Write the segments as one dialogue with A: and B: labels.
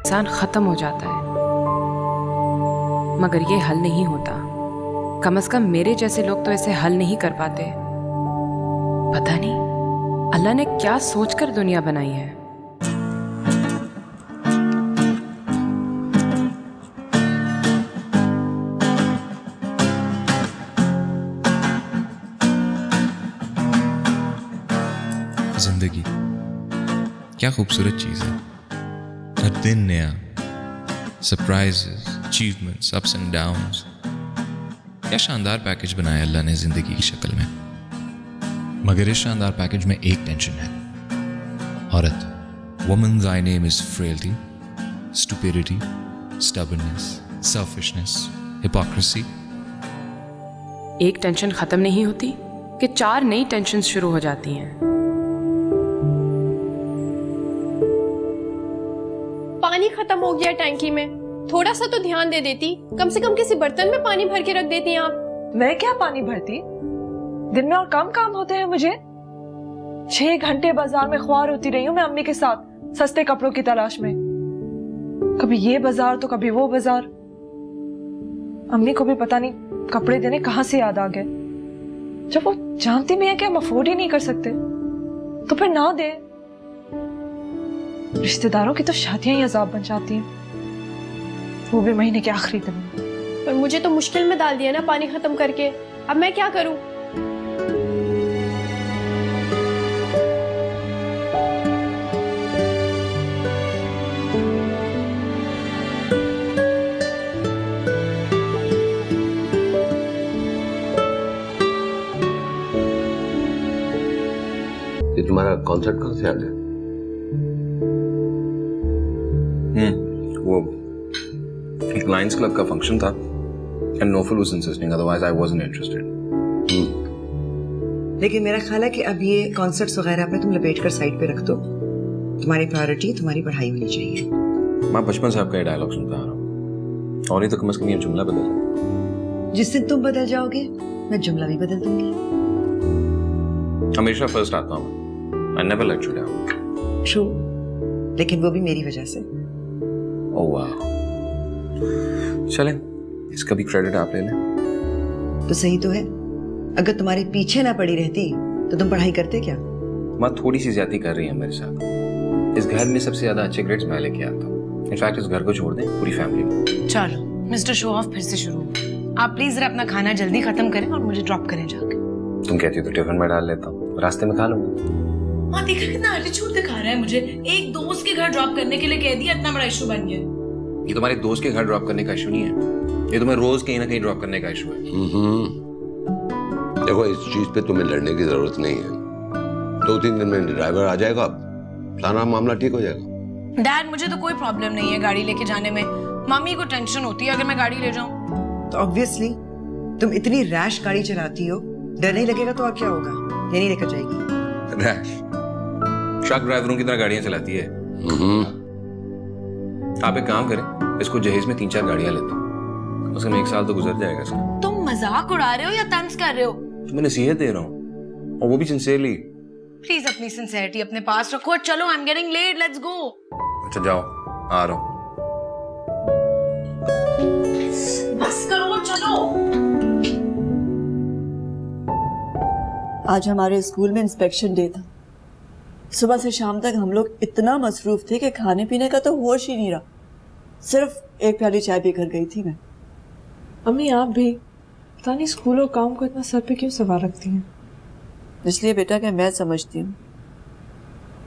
A: इंसान खत्म हो जाता है, मगर ये हल नहीं होता। कम से कम मेरे जैसे लोग तो इसे हल नहीं कर पाते। पता नहीं अल्लाह ने क्या सोचकर दुनिया बनाई है।
B: जिंदगी क्या खूबसूरत चीज़ है। हर दिन नया, surprises, achievements, ups and downs. क्या शानदार पैकेज बनाया अल्लाह ने ज़िंदगी की शक्ल में। मगर इस शानदार पैकेज में एक टेंशन है, औरत। Woman's I name is frailty, stupidity, stubbornness, selfishness, hypocrisy.
A: एक टेंशन खत्म नहीं होती कि 4 नई टेंशन शुरू हो जाती हैं।
C: पानी खत्म हो गया टैंकी में, थोड़ा सा तो ध्यान दे देती। कम से कम किसी बर्तन में पानी भर के रख देती आप।
D: मैं क्या पानी भरती, दिन में और कम काम होते हैं मुझे। 6 घंटे बाजार में ख्वार होती रही हूँ मैं अम्मी के साथ सस्ते कपड़ों की तलाश में। कभी ये बाजार तो कभी वो बाजार। अम्मी को भी पता नहीं कपड़े देने कहाँ से याद आ गए। जब वो जानती भी है कि हम अफोर्ड ही नहीं कर सकते तो फिर ना दे। रिश्तेदारों की तो शादियां ही अजाब बन जाती हैं, वो भी महीने के आखिरी दिन।
C: पर मुझे तो मुश्किल में डाल दिया ना पानी खत्म करके। अब मैं क्या करूं?
E: ये तुम्हारा कॉन्सर्ट कहाँ से आ गया?
F: वो एक लायंस क्लब का फंक्शन था and Nofal was insisting, otherwise I wasn't interested.
G: लेकिन मेरा ख्याल है कि अब ये कॉन्सर्ट्स वगैरह पे तुम लपेट कर साइड पे रख दो। तुम्हारी प्रायोरिटी तुम्हारी पढ़ाई होनी चाहिए।
F: मैं बचपन से आपका ये डायलॉग सुनता आ रहा हूँ, और नहीं तो कम से कम ये जुमला बदल।
G: जिस दिन तुम बदल जाओगे मैं जुमला भी बदल दूंगी।
F: हमेशा फर्स्ट आता हूँ, I never let you down.
G: True, लेकिन वो भी मेरी वजह से।
F: ओह वाह। चलें, इसका भी क्रेडिट आप ले लें।
G: तो सही तो है। अगर तुम्हारे पीछे ना पड़ी रहती तो तुम पढ़ाई करते क्या?
F: माँ थोड़ी सी ज्यादती कर रही है मेरे साथ। इस घर में सबसे ज्यादा अच्छे ग्रेड्स मैं लेके आता हूँ। इनफैक्ट इस घर को छोड़ दें, पूरी फैमिली में।
H: चलो मिस्टर शो ऑफ फिर से शुरू। आप प्लीज जरा अपना खाना जल्दी खत्म करें और मुझे ड्रॉप करें जाके।
F: तुम कहती हो तो टिफिन में डाल लेता हूँ, रास्ते में खा लूंगा।
H: हाँ देखा कितना एटीट्यूड दिखा रहा है मुझे। एक दोस्त के घर ड्रॉप करने के लिए कह दिया, इतना बड़ा इशू बन गया।
F: ये तुम्हारे दोस्त के घर ड्रॉप करने का इशू नहीं है, ये तुम्हें रोज कहीं ना कहीं ड्रॉप करने का इशू है।
E: देखो, इस चीज पे तुम्हें लड़ने की जरूरत नहीं है। 2-3 दिन में ड्राइवर आ जाएगा, सारा मामला ठीक हो जाएगा।
H: डैड मुझे तो कोई प्रॉब्लम नहीं है गाड़ी लेके जाने में। मम्मी को टेंशन होती है अगर मैं गाड़ी ले जाऊं।
G: तो ऑब्वियसली तुम इतनी रैश गाड़ी चलाती हो, डर नहीं लगेगा तो और क्या होगा? ये नहीं लेकर जाएगी।
F: रैश ट्रक ड्राइवरों की तरह गाड़ियां चलाती है। आप एक काम करें, इसको जहेज में 3-4 गाड़ियां लेते हैं, उसमें 1 साल तो गुजर जाएगा इसका।
H: तुम मजाक उड़ा रहे हो या तंज कर रहे हो?
F: तो मैं नसीहत दे रहा हूँ, और वो भी सिंसियरली।
H: प्लीज अपनी सिंसियरिटी अपने पास रखो। चलो I am getting late, let's go.
F: अच्छा जाओ, आ रहा हूँ।
H: बस करो, चलो।
I: आज हमारे स्कूल में इंस्पेक्शन डे था। सुबह से शाम तक हम लोग इतना मसरूफ थे कि खाने पीने का तो होश ही नहीं रहा। सिर्फ एक प्याली चाय पीकर गई थी मैं।
D: अम्मी आप भी पता नहीं स्कूल और काम को इतना सर पे क्यों सवार रखती हैं।
I: इसलिए बेटा कि मैं समझती हूँ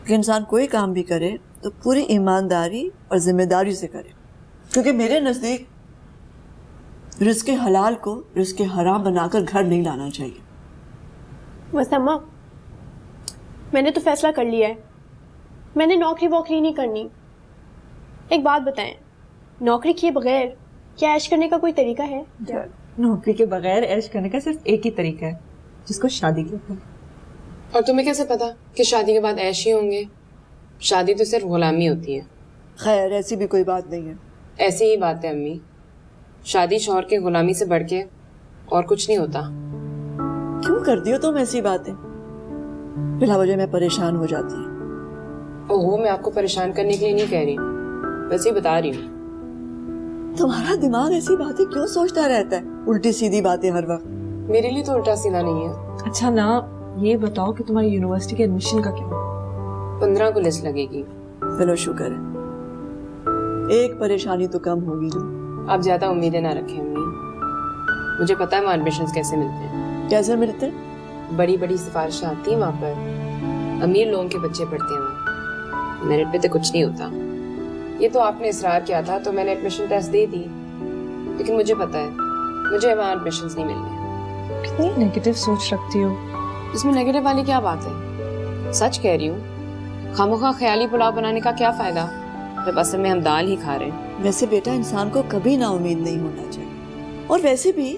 I: कि इंसान कोई काम भी करे तो पूरी ईमानदारी और जिम्मेदारी से करे, क्योंकि मेरे नज़दीक रिज़्क़े हलाल को रिज़्क़े हराम बनाकर घर नहीं लाना चाहिए।
C: बस अम्मा, मैंने तो फैसला कर लिया है, मैंने नौकरी वोकरी नहीं करनी। एक बात बताएं, नौकरी किए बगैर क्या ऐश करने का कोई तरीका है?
D: नौकरी के बगैर ऐश करने का सिर्फ एक ही तरीका है, जिसको शादी कहते हैं।
A: और तुम्हें कैसे पता कि शादी के बाद ऐश ही होंगे? शादी तो सिर्फ गुलामी होती है।
I: खैर ऐसी भी कोई बात नहीं है।
A: ऐसी ही बात है अम्मी, शादी शौहर की गुलामी से बढ़ के और कुछ नहीं होता।
I: क्यों करती हो तुम ऐसी बातें? बिला वजह मैं परेशान हो जाती हूँ।
A: ओहो, मैं आपको परेशान करने के लिए नहीं कह रही, वैसे ही बता रही हूँ।
I: तुम्हारा दिमाग ऐसी बातें क्यों सोचता रहता है, उल्टी सीधी बातें हर वक्त?
A: मेरे लिए तो उल्टा सीधा नहीं है।
D: अच्छा ना, ये बताओ कि तुम्हारी यूनिवर्सिटी के एडमिशन का क्या?
A: 15 को लिस्ट लगेगी।
I: चलो शुक्र है, एक परेशानी तो कम होगी ना।
A: आप ज्यादा उम्मीदें ना रखें अम्मी, मुझे पता है वहाँ एडमिशन कैसे मिलते हैं।
I: कैसे मिलते?
A: बड़ी बड़ी सिफारिशें आती हैं वहाँ पर, अमीर लोगों के बच्चे पढ़ते हैं वहाँ, मेरिट पे तो कुछ नहीं होता। ये तो आपने इसरार किया था तो मैंने एडमिशन टेस्ट दे दी, लेकिन मुझे पता है मुझे वहाँ एडमिशन नहीं मिलने।
D: कितनी नेगेटिव सोच रखती हो।
A: इसमें नेगेटिव वाली क्या बात है? सच कह रही हूँ, खामोखा ख्याली पुलाव बनाने का क्या फायदा जब असल में हम दाल ही खा रहे हैं।
I: वैसे बेटा, इंसान को कभी ना उम्मीद नहीं होना चाहिए। और वैसे भी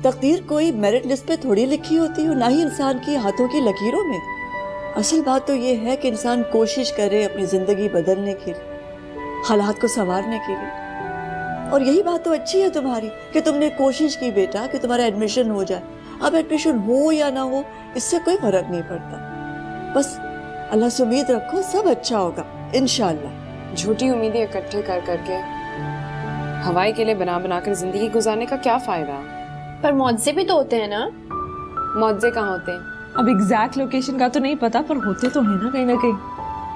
I: तकदीर कोई मेरिट लिस्ट पे थोड़ी लिखी होती है, ना ही इंसान की हाथों की लकीरों में। असल बात तो ये है कि इंसान कोशिश करे अपनी जिंदगी बदलने के लिए, हालात को संवारने के लिए। और यही बात तो अच्छी है तुम्हारी कि तुमने कोशिश की बेटा कि तुम्हारा एडमिशन हो जाए। अब एडमिशन हो या ना हो इससे कोई फर्क नहीं पड़ता, बस अल्लाह से उम्मीद रखो सब अच्छा होगा इंशाअल्लाह।
A: झूठी उम्मीदें इकट्ठे कर करके हवाई के लिए बना बनाकर जिंदगी गुजारने का क्या फायदा?
C: पर मौजे भी तो होते हैं ना।
A: मौजे कहाँ होते हैं?
D: अब एग्जैक्ट लोकेशन का तो नहीं पता, पर होते तो है ना कहीं।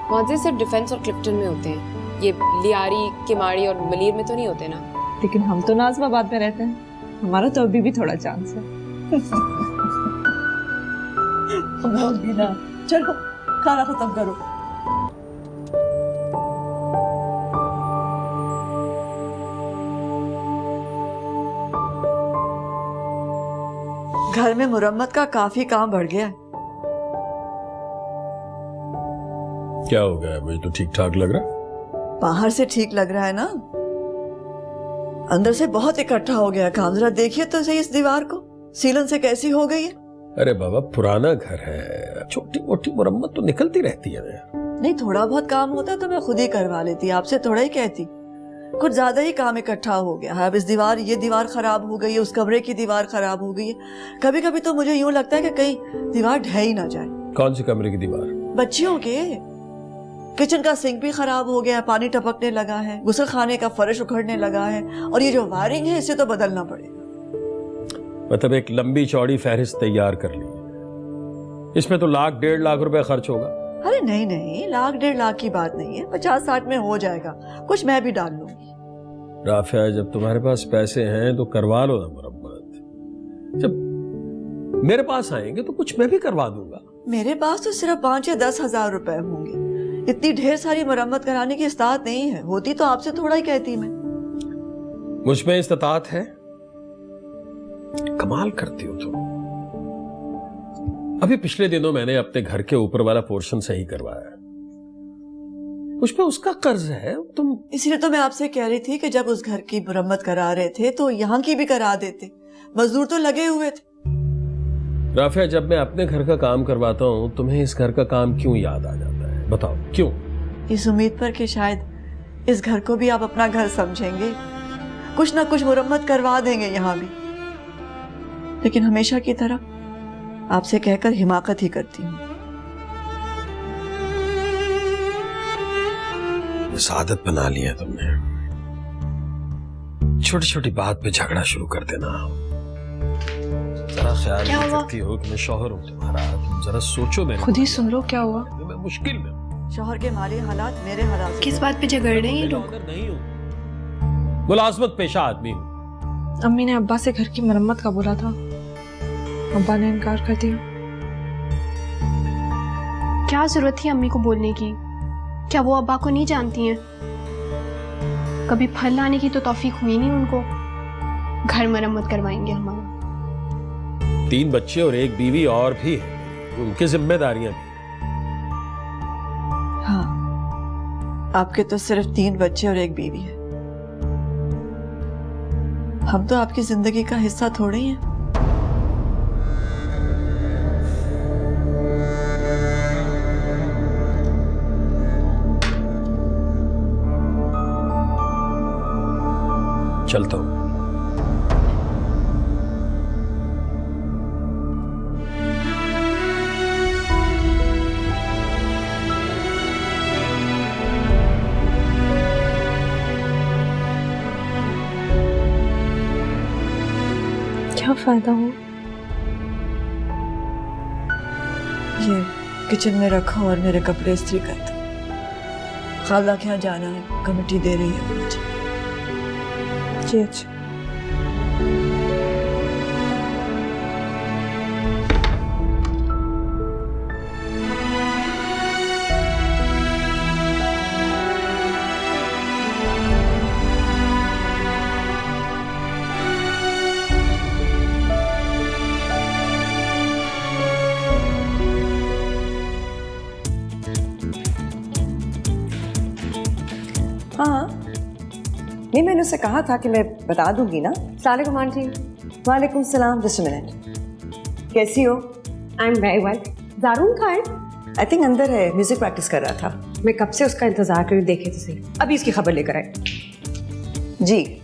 A: मौजे सिर्फ डिफेंस और क्लिफ्टन में होते हैं, ये लियारी, किमाड़ी और मलीर में तो नहीं होते ना।
D: लेकिन हम तो नाज़िमाबाद में रहते हैं, हमारा तो अभी भी थोड़ा चांस है।
I: चलो खाना खत्म करो। घर में मुरम्मत का काफी काम बढ़ गया है।
J: क्या हो गया? मुझे तो ठीक ठाक लग रहा।
I: बाहर से ठीक लग रहा है ना, अंदर से बहुत इकट्ठा हो गया काम। जरा देखिए तो सही इस दीवार को, सीलन से कैसी हो गई है।
J: अरे बाबा, पुराना घर है, छोटी मोटी मुरम्मत तो निकलती रहती है ना।
I: नहीं, थोड़ा बहुत काम होता तो मैं खुद ही करवा लेती, आपसे थोड़ा ही कहती। कुछ ज्यादा ही काम इकट्ठा हो गया है। अब इस ये दीवार खराब हो गई है, उस कमरे की दीवार खराब हो गई है। कभी कभी तो मुझे यूं लगता है कि कहीं दीवार ढह ही ना जाए।
J: कौन सी कमरे की दीवार?
I: बच्चियों के। किचन का सिंक भी खराब हो गया, पानी टपकने लगा है, गुस्ल खाने का फर्श उखड़ने लगा है, और ये जो वायरिंग है इसे तो बदलना पड़ेगा।
J: मतलब एक लंबी चौड़ी फहरिस्त तैयार कर ली, इसमें तो 1,00,000-1,50,000 रुपए खर्च होगा।
I: अरे नहीं नहीं, 1,00,000-1,50,000 की बात नहीं है, 50-60 में हो जाएगा। कुछ मैं भी डाल लूंगी।
J: राफिया, जब तुम्हारे पास पैसे हैं तो करवा लो ना मुरम्मत। जब मेरे पास आएंगे तो कुछ मैं भी करवा दूंगा।
I: मेरे पास तो सिर्फ 5 या 10 हजार रुपए होंगे, इतनी ढेर सारी मरम्मत कराने की इस्तात नहीं है। होती तो आपसे थोड़ा ही कहती मैं।
J: मुझ में इस्तात है? कमाल करती हो तुम। अभी पिछले दिनों मैंने अपने घर के ऊपर वाला पोर्शन सही करवाया, मुझ पे उसका कर्ज है। तुम
I: इसलिए तो मैं आपसे कह रही थी कि जब उस घर की मरम्मत करा रहे थे तो यहाँ की भी करा देते, मजदूर तो लगे हुए थे।
J: राफिया, जब मैं अपने घर का काम करवाता हूँ तुम्हें इस घर का काम क्यों याद आ जाता है? बताओ क्यों?
I: इस उम्मीद पर कि शायद इस घर को भी आप अपना घर समझेंगे, कुछ ना कुछ मुरम्मत करवा देंगे यहाँ भी। लेकिन हमेशा की तरह आपसे कहकर हिमाकत ही करती हूँ।
J: इस आदत बना लिया तुमने, छोटी छोटी बात पे झगड़ा शुरू कर देना। जरा ख्याल नहीं करती हो कि मैं शौहर हूँ तुम्हारा? तुम जरा सोचो, मेरे
D: खुद ही सुन लो क्या हुआ।
J: मैं मुश्किल में हूँ।
I: शौहर के माली हालात मेरे हालात।
C: किस बात पे झगड़ रहे हैं ये लोग?
J: नहीं हूँ, मुलाजमत पेशा आदमी हूँ।
D: अम्मी ने अब्बा से घर की मरम्मत का बोला था, अब्बा ने इनकार कर दिया।
C: क्या जरूरत थी अम्मी को बोलने की? क्या वो अब्बा को नहीं जानती हैं? कभी फल लाने की तो तौफीक हुई नहीं उनको। घर मरम्मत करवाएंगे हमारा।
J: 3 बच्चे और 1 बीवी और भी है, उनकी जिम्मेदारियां भी।
I: हाँ, आपके तो सिर्फ 3 बच्चे और 1 बीवी है। हम तो आपकी जिंदगी का हिस्सा थोड़े ही हैं।
J: चलता हूँ।
C: फायदा हुआ?
I: ये किचन में रखा और मेरे कपड़े इस्त्री कर दो। खाला के यहाँ जाना है, कमेटी दे रही है मुझे।
C: जी अच्छा।
G: हाँ नहीं, मैंने उससे कहा था कि मैं बता दूंगी ना।
K: सलाम आंटी।
G: वालेकुम सलाम। जस्ट मिनट, कैसी हो?
K: I am very well. Zaroon कहाँ है?
G: आई थिंक अंदर है, म्यूजिक प्रैक्टिस कर रहा था।
K: मैं कब से उसका इंतजार कर रही, देखे तो सही।
G: अभी इसकी खबर लेकर आए। जी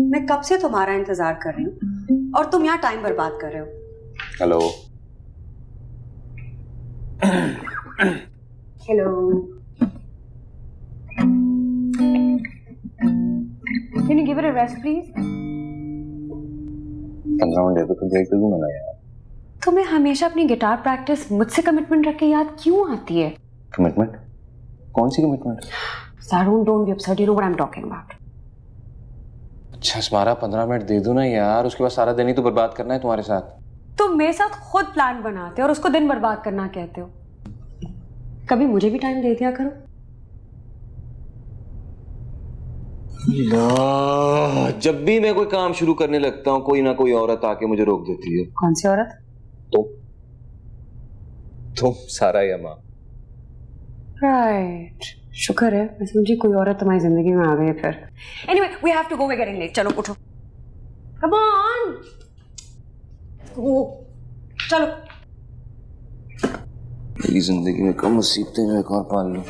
K: मैं कब से तुम्हारा इंतजार कर रही हूँ और तुम यहाँ टाइम बर्बाद कर रहे हो।
F: Hello.
K: Hello. Can you give it a rest, please?
F: 15 minute तो ब्रेक तो दूंगा ना यार।
K: तुम्हें हमेशा अपनी गिटार प्रैक्टिस मुझसे कमिटमेंट रख के याद क्यों आती है?
F: कमिटमेंट? कौन सी commitment?
K: Sarun, don't be upset. You know what I'm talking about.
F: अच्छा 12-15 मिनट दे दो ना यार, उसके बाद सारा दिन ही तो बर्बाद करना है तुम्हारे साथ।
K: तुम मेरे साथ खुद प्लान बनाते हो और उसको दिन बर्बाद करना कहते हो। कभी मुझे भी टाइम दे दिया करो।
F: जब भी मैं कोई काम शुरू करने लगता हूँ कोई ना कोई औरत आके मुझे रोक देती है।
K: कौन सी औरत?
F: तुम सारा या माँ।
K: राइट, शुक्र है मैं समझी कोई औरत तुम्हारी जिंदगी में आ गई है फिर। Anyway we have to go, we getting late. चलो उठो, कम ऑन, चलो।
F: मेरी जिंदगी में कम मुसीबतें मैं एक और पाल लूं।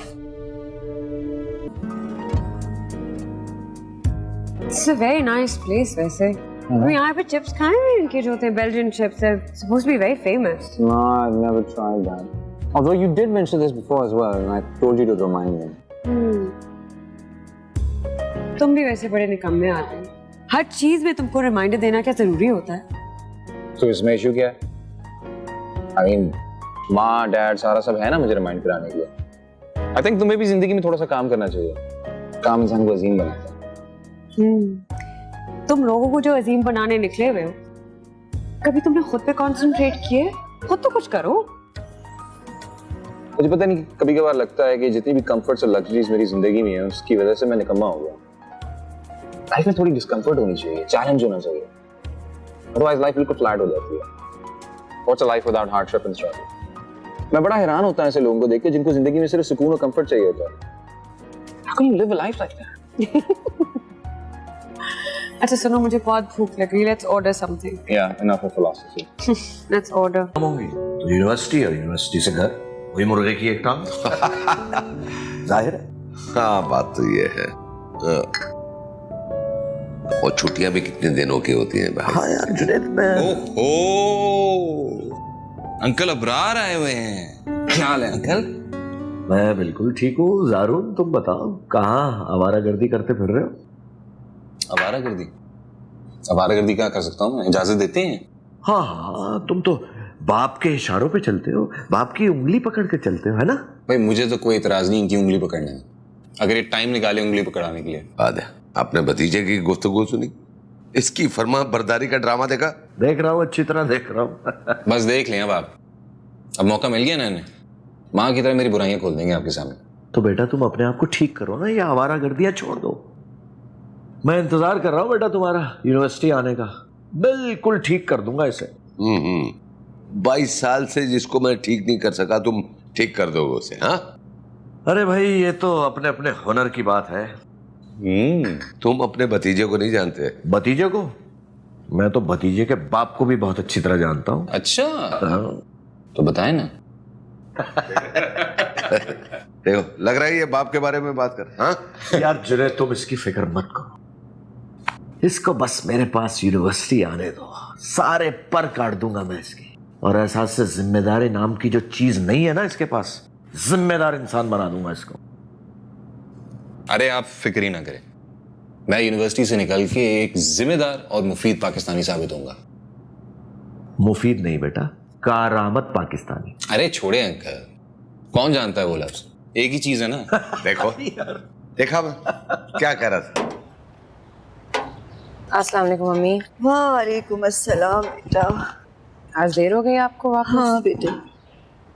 K: It's a very nice place वैसे। हम यहाँ पे चिप्स खाए हैं, इनके जो होते हैं बेल्जियन चिप्स है, supposed to be very famous।
F: No, I've never tried that. Although you did mention this before as well, and I told you to remind me.
K: तुम भी वैसे बड़े निकम्मे आते हैं। हर चीज में तुमको रिमाइंडर देना क्या जरूरी होता है?
F: तो इसमें इशू क्या है? I mean, माँ, डैड सारा सब है ना मुझे रिमाइंड कराने के लिए। I think तुम्हें भी जिंदगी में थोड़ा सा काम करना चाहिए। काम इंसान को अजीम बनाता है।
K: तुम लोगों को जो अजीम बनाने निकले हुए हो, कभी तुमने खुद पे कंसंट्रेट किए? खुद तो कुछ करो।
F: मुझे पता नहीं, कभी कभार लगता है कि जितनी भी कंफर्ट्स और लग्जरीज मेरी जिंदगी में है उसकी वजह से मैं निकम्मा हो गया। लाइफ में थोड़ी डिस्कम्फर्ट होनी चाहिए, चैलेंज होना चाहिए, अदरवाइज लाइफ बिल्कुल फ्लैट हो जाती है। What's a life without hardship and struggle? मैं बड़ा हैरान होता हूं ऐसे लोगों को देख के जिनको जिंदगी में सिर्फ सुकून और कंफर्ट चाहिए होता है। How can you live a life like that?
K: अच्छा सुनो, मुझे बहुत भूख लग रही है, लेट्स ऑर्डर समथिंग।
F: या enough of philosophy.
K: Let's order.
L: होंगी तो यूनिवर्सिटी और यूनिवर्सिटी से घर, वही मुर्गे की एक टांग। जाहिर है।
E: हाँ बात तो ये है। और छुट्टियां भी कितने दिनों की होती हैं भाई?
L: हाँ यार जुनैद, मैं
B: ओहो, अंकल अबरार आए हुए हैं। क्या हाल है अंकल?
L: मैं बिल्कुल ठीक हूँ। जारून तुम बताओ, कहाँ आवारागर्दी करते फिर रहे हो?
F: आवारागर्दी? आवारागर्दी क्या कर सकता हूँ मैं? इजाजत देते हैं?
L: हाँ हाँ, तुम तो बाप के इशारों पे चलते हो, बाप की उंगली पकड़ के चलते हो, है ना?
F: भाई मुझे तो कोई इतराज नहीं इनकी उंगली पकड़ने में, अगर ये टाइम निकाले उंगली पकड़ाने के लिए।
E: बाद है आपने भतीजे की गुफ्तगू सुनी? इसकी फर्मा बरदारी का ड्रामा देखा?
L: देख रहा हूँ, अच्छी तरह देख रहा हूँ।
F: बस देख लें अब आप, अब मौका मिल गया ना इन्हें, माँ की तरह मेरी बुराइयां खोल देंगे आपके सामने।
L: तो बेटा तुम अपने आप को ठीक करो ना, ये आवारागर्दियां छोड़ दो। मैं इंतजार कर रहा हूँ बेटा तुम्हारा यूनिवर्सिटी आने का, बिल्कुल ठीक कर दूंगा इसे।
E: 22 साल से जिसको मैं ठीक नहीं कर सका तुम ठीक कर दोगे उसे? हाँ
L: अरे भाई ये तो अपने अपने हुनर की बात है।
E: तुम अपने भतीजे को नहीं जानते?
L: भतीजे को? मैं तो भतीजे के बाप को भी बहुत अच्छी तरह जानता हूँ।
F: अच्छा, तो बताए ना।
E: देखो लग रहा है ये बाप के बारे में बात कर। हाँ
L: यार जुनैद तुम इसकी फिक्र मत करो, इसको बस मेरे पास यूनिवर्सिटी आने दो, सारे पर काट दूंगा मैं इसकी। और एहसास से जिम्मेदारी नाम की जो चीज नहीं है ना इसके पास, जिम्मेदार इंसान बना दूंगा इसको।
F: अरे आप फिक्र ही ना करें, मैं यूनिवर्सिटी से निकल के एक जिम्मेदार और मुफीद पाकिस्तानी साबित होऊंगा।
L: मुफीद नहीं बेटा, कारामद पाकिस्तानी।
F: अरे छोड़े अंकल, कौन जानता है वो लफ्ज, एक ही चीज है ना।
E: देखो देखा क्या कह रहा था।
A: अस्सलाम वालेकुम मम्मी।
I: वालेकुम अस्सलाम बेटा।
A: आज देर हो गई आपको वापस?
I: हाँ बेटे,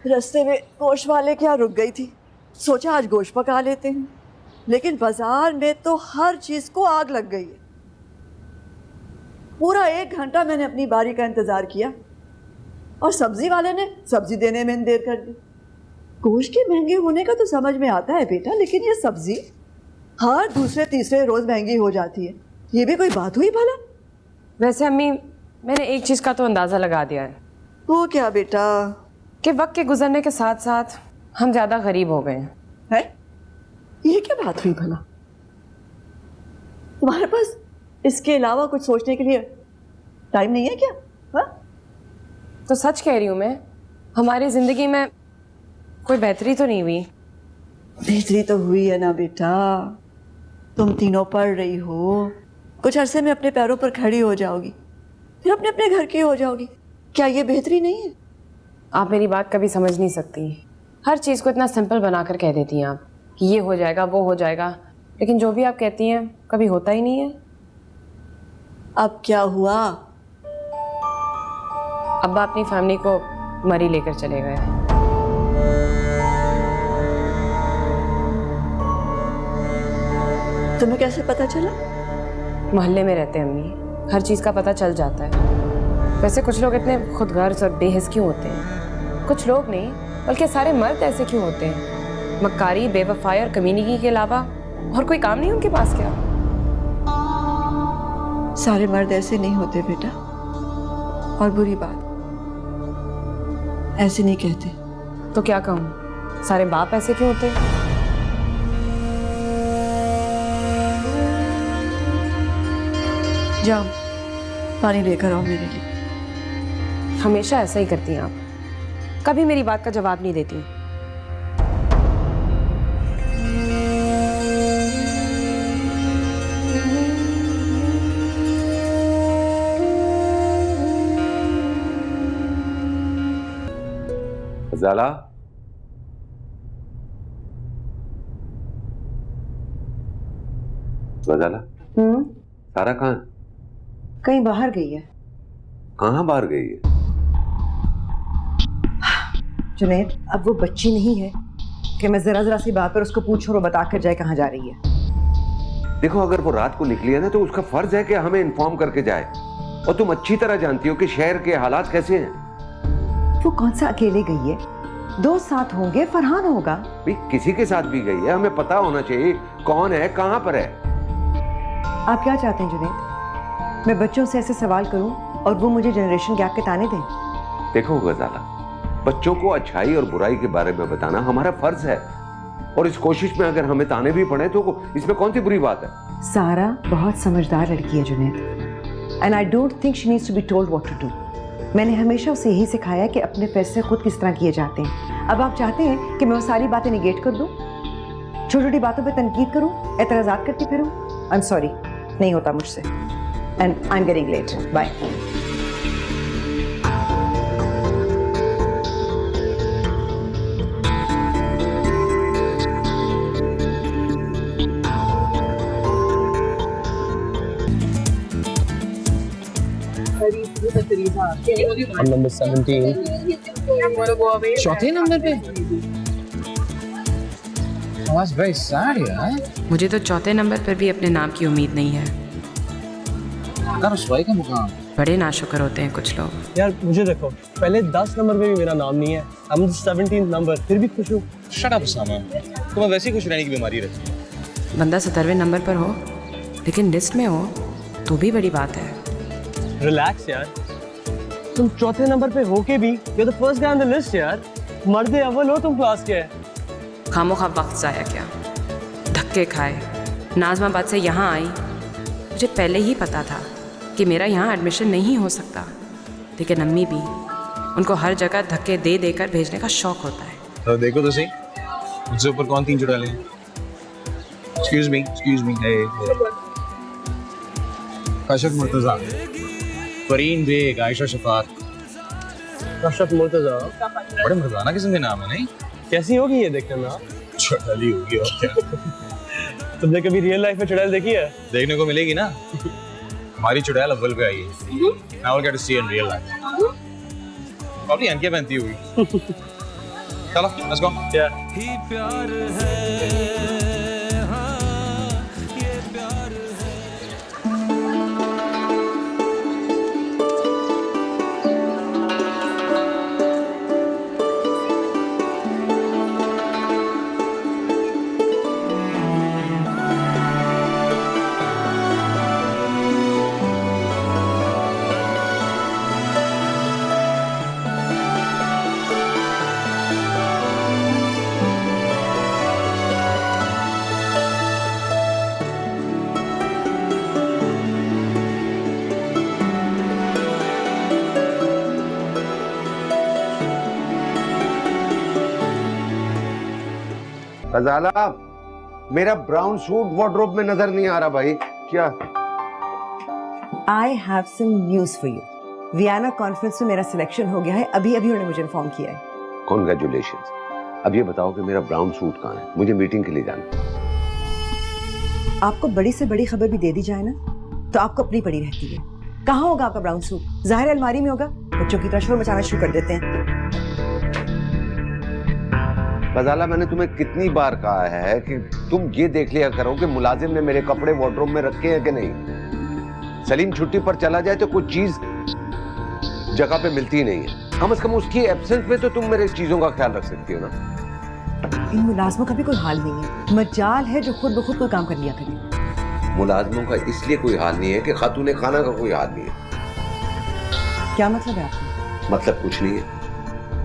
I: रास्ते में गोश्त वाले क्या रुक गई थी, सोचा आज गोश्त पका लेते हैं, लेकिन बाजार में तो हर चीज को आग लग गई है। पूरा 1 घंटा मैंने अपनी बारी का इंतजार किया और सब्जी वाले ने सब्जी देने में देर कर दी। गोश्त के महंगे होने का तो समझ में आता है बेटा, लेकिन ये सब्जी हर दूसरे तीसरे रोज महंगी हो जाती है, ये भी कोई बात हुई भला?
A: वैसे अम्मी, मैंने एक चीज़ का तो अंदाज़ा लगा दिया है।
I: वो क्या बेटा?
A: कि वक्त के गुजरने के साथ साथ हम ज़्यादा गरीब हो गए हैं।
I: ये क्या बात हुई भला? तुम्हारे पास इसके अलावा कुछ सोचने के लिए टाइम नहीं है क्या? हा?
A: तो सच कह रही हूँ मैं, हमारी ज़िंदगी में कोई बेहतरी तो नहीं हुई।
I: बेहतरी तो हुई है ना बेटा, तुम तीनों पढ़ रही हो, कुछ अरसे में अपने पैरों पर खड़ी हो जाओगी, फिर अपने अपने घर की हो जाओगी। क्या ये बेहतरी नहीं है?
A: आप मेरी बात कभी समझ नहीं सकती। हर चीज़ को इतना सिंपल बनाकर कह देती हैं आप कि ये हो जाएगा वो हो जाएगा, लेकिन जो भी आप कहती हैं कभी होता ही नहीं है।
I: अब क्या हुआ?
A: अब्बा अपनी फैमिली को मरी लेकर चले गए।
I: तुम्हें कैसे पता चला?
A: मोहल्ले में रहते हैं अम्मी, हर चीज़ का पता चल जाता है। वैसे कुछ लोग इतने खुदगर्ज और बेहिस क्यों होते हैं? कुछ लोग नहीं बल्कि सारे मर्द ऐसे क्यों होते हैं? मक्कारी, बेवफाई और कमीनगी के अलावा और कोई काम नहीं उनके पास क्या?
I: सारे मर्द ऐसे नहीं होते बेटा, और बुरी बात, ऐसे नहीं कहते।
A: तो क्या कहूँ, सारे बाप ऐसे क्यों होते हैं?
I: जाओ पानी लेकर आओ मेरे लिए।
A: हमेशा ऐसा ही करती हैं आप, कभी मेरी बात का जवाब नहीं देती।
E: ज़ाला, ज़ाला, सारा कहाँ है?
G: कहीं बाहर गई है।
E: कहाँ बाहर गई है?
G: जुनैद, अब वो बच्ची नहीं है कि मैं जरा सी बात पर उसको पूछूं और बता कर जाए कहाँ जा रही है।
E: देखो अगर वो रात को निकली है ना तो उसका फर्ज है कि हमें इन्फॉर्म करके जाए, और तुम अच्छी तरह जानती हो कि शहर के हालात कैसे हैं।
G: वो कौन सा अकेले गई है? 2 साथ होंगे, फरहान होगा।
E: भाई किसी के साथ भी गई है, हमें पता होना चाहिए कौन है, कहाँ पर है।
G: आप क्या चाहते हैं जुनैद? मैं बच्चों से ऐसे सवाल करूं और वो मुझे जनरेशन गैप के ताने दें?
E: देखो गजाला, बच्चों को अच्छाई और बुराई के बारे में बताना हमारा फर्ज है, और इस कोशिश में अगर हमें ताने भी पड़े तो इसमें कौन सी बुरी बात है?
G: सारा बहुत समझदार लड़की है Junaid, and I don't think she needs to be told what to do. मैंने हमेशा उसे यही सिखाया कि अपने फैसले खुद किस तरह किए जाते हैं। अब आप चाहते हैं कि मैं वो सारी बातें निगेट कर दूं, छोटी छोटी बातों पे तनकीद करूं, एतराज़ात करती फिरूं? आई एम सॉरी, नहीं होता मुझसे, and I am getting late, bye.
J: Number 17
A: चौथे नंबर पे। मुझे तो चौथे नंबर पर भी अपने नाम की उम्मीद नहीं है।
F: का मुकाम
A: बड़े नाशुक्र होते हैं कुछ लोग।
J: यार मुझे देखो, पहले 10 नंबर पे भी मेरा नाम नहीं है, I'm the 17th नंबर, फिर भी खुश हूँ।
F: शट अप उसामा, तुम्हें वैसे ही खुश रहने की बीमारी रहती है।
A: बंदा 17वें नंबर पर हो लेकिन लिस्ट में हो तो भी बड़ी बात है।
J: रिलैक्स यार,
M: तुम चौथे नंबर पे होके भी you're the first guy on the list यार। मर्द अव्वल हो तुम क्लास के।
A: खामोखा वक्त जाया क्या, धक्के खाए, नाज़माबाद से यहाँ आई। मुझे पहले ही पता था कि मेरा यहाँ एडमिशन नहीं हो सकता, लेकिन अम्मी भी, उनको हर जगह धक्के दे देकर भेजने का शौक होता है।
F: तो देखो तो सही, मुझसे ऊपर कौन 3 चुड़ैले हैं? Excuse me, hey, Kashaf Murtaza, Fareen Baig, Ayesha Shafaat,
M: Kashaf Murtaza,
F: बड़े मर्दाना किस्म के नाम है नहीं?
M: कैसी होगी ये देखने में?
F: चुड़ैली होगी और क्या?
M: तुमने कभी रियल लाइफ में चुड़ैल देखी है?
F: देखने को मिलेगी ना। हमारी चुड़ैल अव्वल पे आई है। Now we'll get to see in real life. Probably Ankiya पहनती हुई। चलो, let's go.
E: गजाला, मेरा ब्राउन सूट वार्डरोब में नजर नहीं आ रहा भाई। क्या?
G: I have some news for you. Vienna conference में मेरा सिलेक्शन हो गया है। अभी अभी उन्होंने मुझे इन्फॉर्म किया है।
E: Congratulations. अब ये बताओ कि मेरा ब्राउन सूट कहाँ है? मुझे मीटिंग के लिए जाना।
G: आपको बड़ी से बड़ी खबर भी दे दी जाए ना, तो आपको अपनी पड़ी रहती है। कहाँ होगा आपका ब्राउन सूट? जाहिर अलमारी में होगा। बच्चों की तरह शोर मचाना शुरू कर देते हैं।
E: गजाला, मैंने तुम्हें कितनी बार कहा है कि तुम ये देख लिया करो कि मुलाजिम ने मेरे कपड़े वार्डरोब में रखे हैं कि नहीं। सलीम छुट्टी पर चला जाए तो कोई चीज जगह पे मिलती ही नहीं है। कम से कम उसकी एब्सेंस में तो तुम मेरे चीजों का ख्याल रख सकती हो ना।
G: इन मुलाजमों का भी कोई हाल नहीं है। मजाल है जो खुद ब खुद कोई काम कर लिया करे।
E: मुलाजमों का इसलिए कोई हाल नहीं है कि खातूने खाना का कोई हाल नहीं है।
G: क्या मतलब है आपका?
E: मतलब कुछ नहीं है।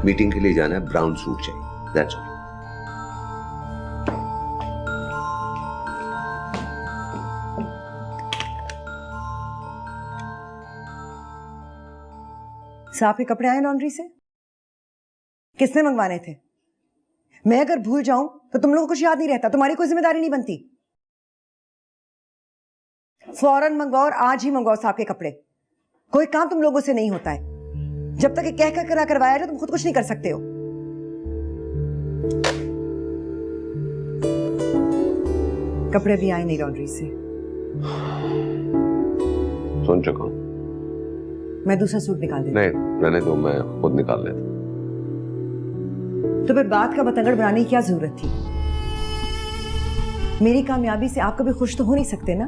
E: मीटिंग के लिए जाना है, ब्राउन सूट चाहिए। That's all.
G: साहब के कपड़े आए लॉन्ड्री से? किसने मंगवाने थे? मैं अगर भूल जाऊं तो तुम लोगों को कुछ याद नहीं रहता, तुम्हारी कोई जिम्मेदारी नहीं बनती। फौरन मंगवाओ और आज ही मंगवाओ साहब के कपड़े। कोई काम तुम लोगों से नहीं होता है। जब तक ये कह कर करा करवाया जाए तुम खुद कुछ नहीं कर सकते हो। कपड़े भी आए नहीं लॉन्ड्री से।
E: सुन चुका हूं।
G: मैं दूसरा सूट निकाल देती।
E: नहीं, रहने दो, मैं खुद निकाल लेता।
G: तो फिर बात का बतंगड़ बनाने की क्या जरूरत थी? मेरी कामयाबी से आप कभी खुश तो हो नहीं सकते ना।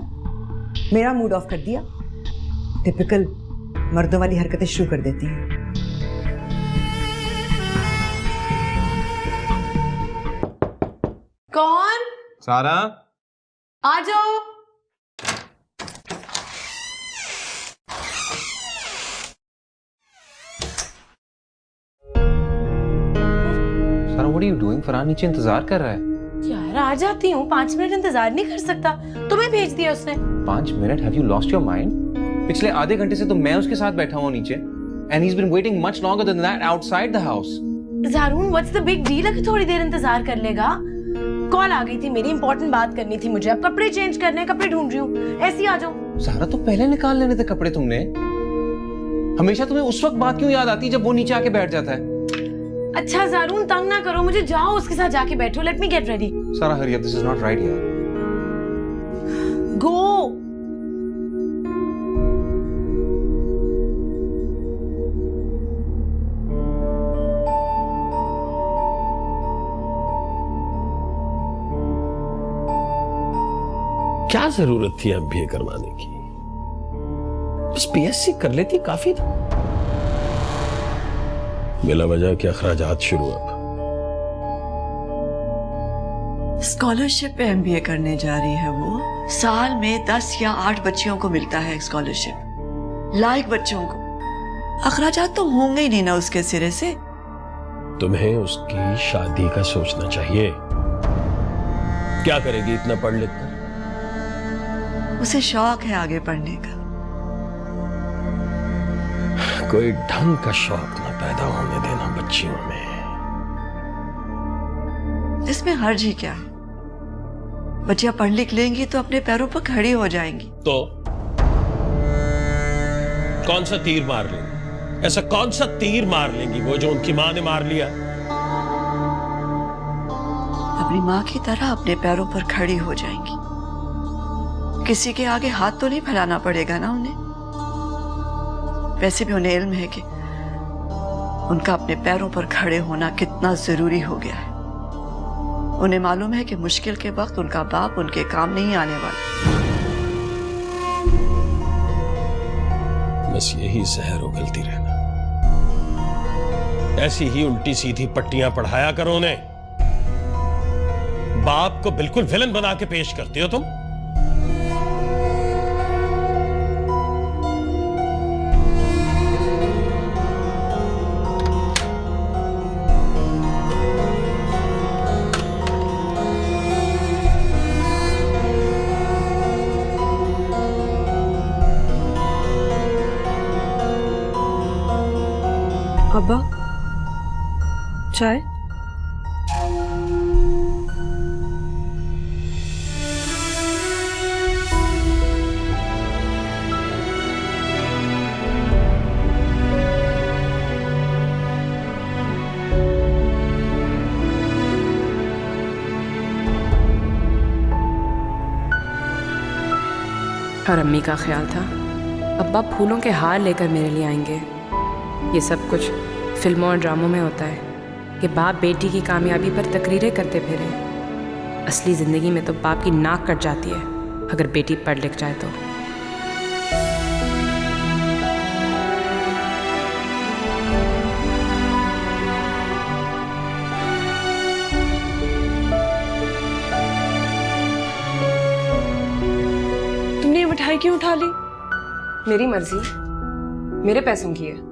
G: मेरा मूड ऑफ कर दिया। टिपिकल मर्दों वाली हरकतें शुरू कर देती हैं।
H: कौन?
F: सारा,
H: आ जाओ।
F: सारा, what are you doing? Farhan नीचे इंतजार कर रहा है।
H: यार आ जाती हूँ, 5 मिनट इंतजार नहीं कर सकता। तुम्हें भेज दिया उसने।
F: 5 minute? Have you lost your mind? पिछले आधे घंटे से तो मैं उसके साथ बैठा हूँ नीचे, and he's been waiting much longer than that outside the house.
H: Zaroon, what's the big deal? अगर थोड़ी देर इंतजार कर लेगा। कॉल आ गई थी मेरी, इंपॉर्टेंट बात करनी थी मुझे। अब कपड़े चेंज करने, कपड़े ढूंढ रही हूँ। ऐसे ही आ जाओ।
F: सारा, तो पहले निकाल लेने थे कपड़े तुमने। हमेशा तुम्हें उस वक्त बात क्यों याद आती है जब वो नीचे आके बैठ जाता है?
H: अच्छा ज़ारून, तंग ना करो मुझे, जाओ उसके साथ जाके बैठो। Let me get ready.
F: Sara, hurry up, this is not right here.
H: Go.
J: क्या जरूरत थी एमबीए करवाने की? बस बीएससी कर लेती काफी था। बिला वजह के अखराजात शुरू। अब
I: स्कॉलरशिप पे एमबीए करने जा रही है वो। साल में 10 या 8 बच्चियों को मिलता है स्कॉलरशिप, लाइक बच्चों को। अखराजात तो होंगे ही नहीं ना उसके सिरे से।
J: तुम्हें उसकी शादी का सोचना चाहिए। क्या करेगी इतना पढ़ लिख कर?
I: उसे शौक है आगे पढ़ने का।
J: कोई ढंग का शौक ना पैदा होने देना बच्चियों में।
I: इसमें हर्ज ही क्या है? बच्चियां पढ़ लिख लेंगी तो अपने पैरों पर खड़ी हो जाएंगी।
J: तो कौन सा तीर मार लेंगी? ऐसा कौन सा तीर मार लेंगी वो जो उनकी मां ने मार लिया?
I: अपनी माँ की तरह अपने पैरों पर खड़ी हो जाएंगी। किसी के आगे हाथ तो नहीं फैलाना पड़ेगा ना उन्हें। वैसे भी उन्हें इल्म है कि उनका अपने पैरों पर खड़े होना कितना जरूरी हो गया है। उन्हें मालूम है कि मुश्किल के वक्त उनका बाप उनके काम नहीं आने वाला।
J: बस यही सहर उगलती रहना। ऐसी ही उल्टी सीधी पट्टियां पढ़ाया करो उन्हें। बाप को बिल्कुल विलन बना के पेश करते हो तुम।
D: अब्बा, चाय?
A: और अम्मी का ख्याल था अब्बा फूलों के हार लेकर मेरे लिए आएंगे। ये सब कुछ फिल्मों और ड्रामों में होता है कि बाप बेटी की कामयाबी पर तकरीरें करते फिरे। असली ज़िंदगी में तो बाप की नाक कट जाती है अगर बेटी पढ़ लिख जाए तो।
D: तुमने ये मिठाई क्यों उठा ली?
A: मेरी मर्जी, मेरे पैसों की है।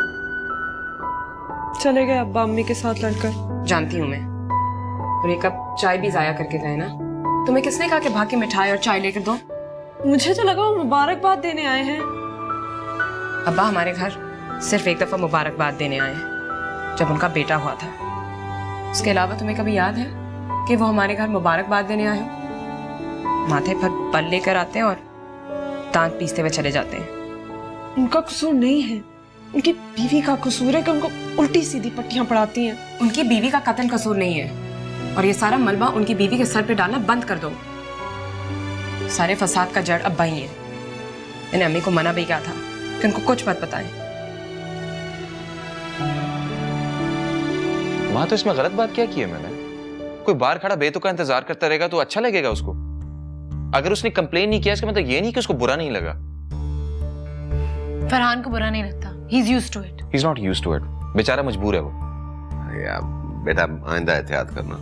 D: चले गए अब्बा अम्मी के साथ लड़कर।
A: जानती हूँ मैं। और एक कप चाय भी जाया करके गए ना। तुम्हें किसने कहा कि भाग के मिठाई और चाय लेकर दो?
D: मुझे तो लगा वो मुबारकबाद देने आए हैं।
A: अब्बा हमारे घर सिर्फ एक दफा मुबारकबाद देने आए हैं, जब उनका बेटा हुआ था। उसके अलावा तुम्हें कभी याद है कि वो हमारे घर मुबारकबाद देने आए हो? माथे पर पल लेकर आते हैं और दांत पीसते हुए चले जाते हैं।
D: उनका कसूर नहीं है, उनकी बीवी का कसूर है कि उनको उल्टी सीधी पट्टियां पढ़ाती हैं।
A: उनकी बीवी का कत्ल कसूर नहीं है और ये सारा मलबा उनकी बीवी के सर पे डालना बंद कर दो। सारे फसाद का जड़ अब्बा ही है। मैंने अम्मी को मना भी किया था कि उनको कुछ मत बताएं।
F: वहां तो इसमें गलत बात क्या की है मैंने? कोई बाहर खड़ा बेतुका इंतजार करता रहेगा तो अच्छा लगेगा उसको? अगर उसने कंप्लेन नहीं किया इसका मतलब ये नहीं कि उसको बुरा नहीं लगा।
H: फरहान को बुरा नहीं लगता। He's used to it.
F: He's not used to it. बेचारा मजबूर है वो।
E: यार बेटा आइंदा एहतियात करना।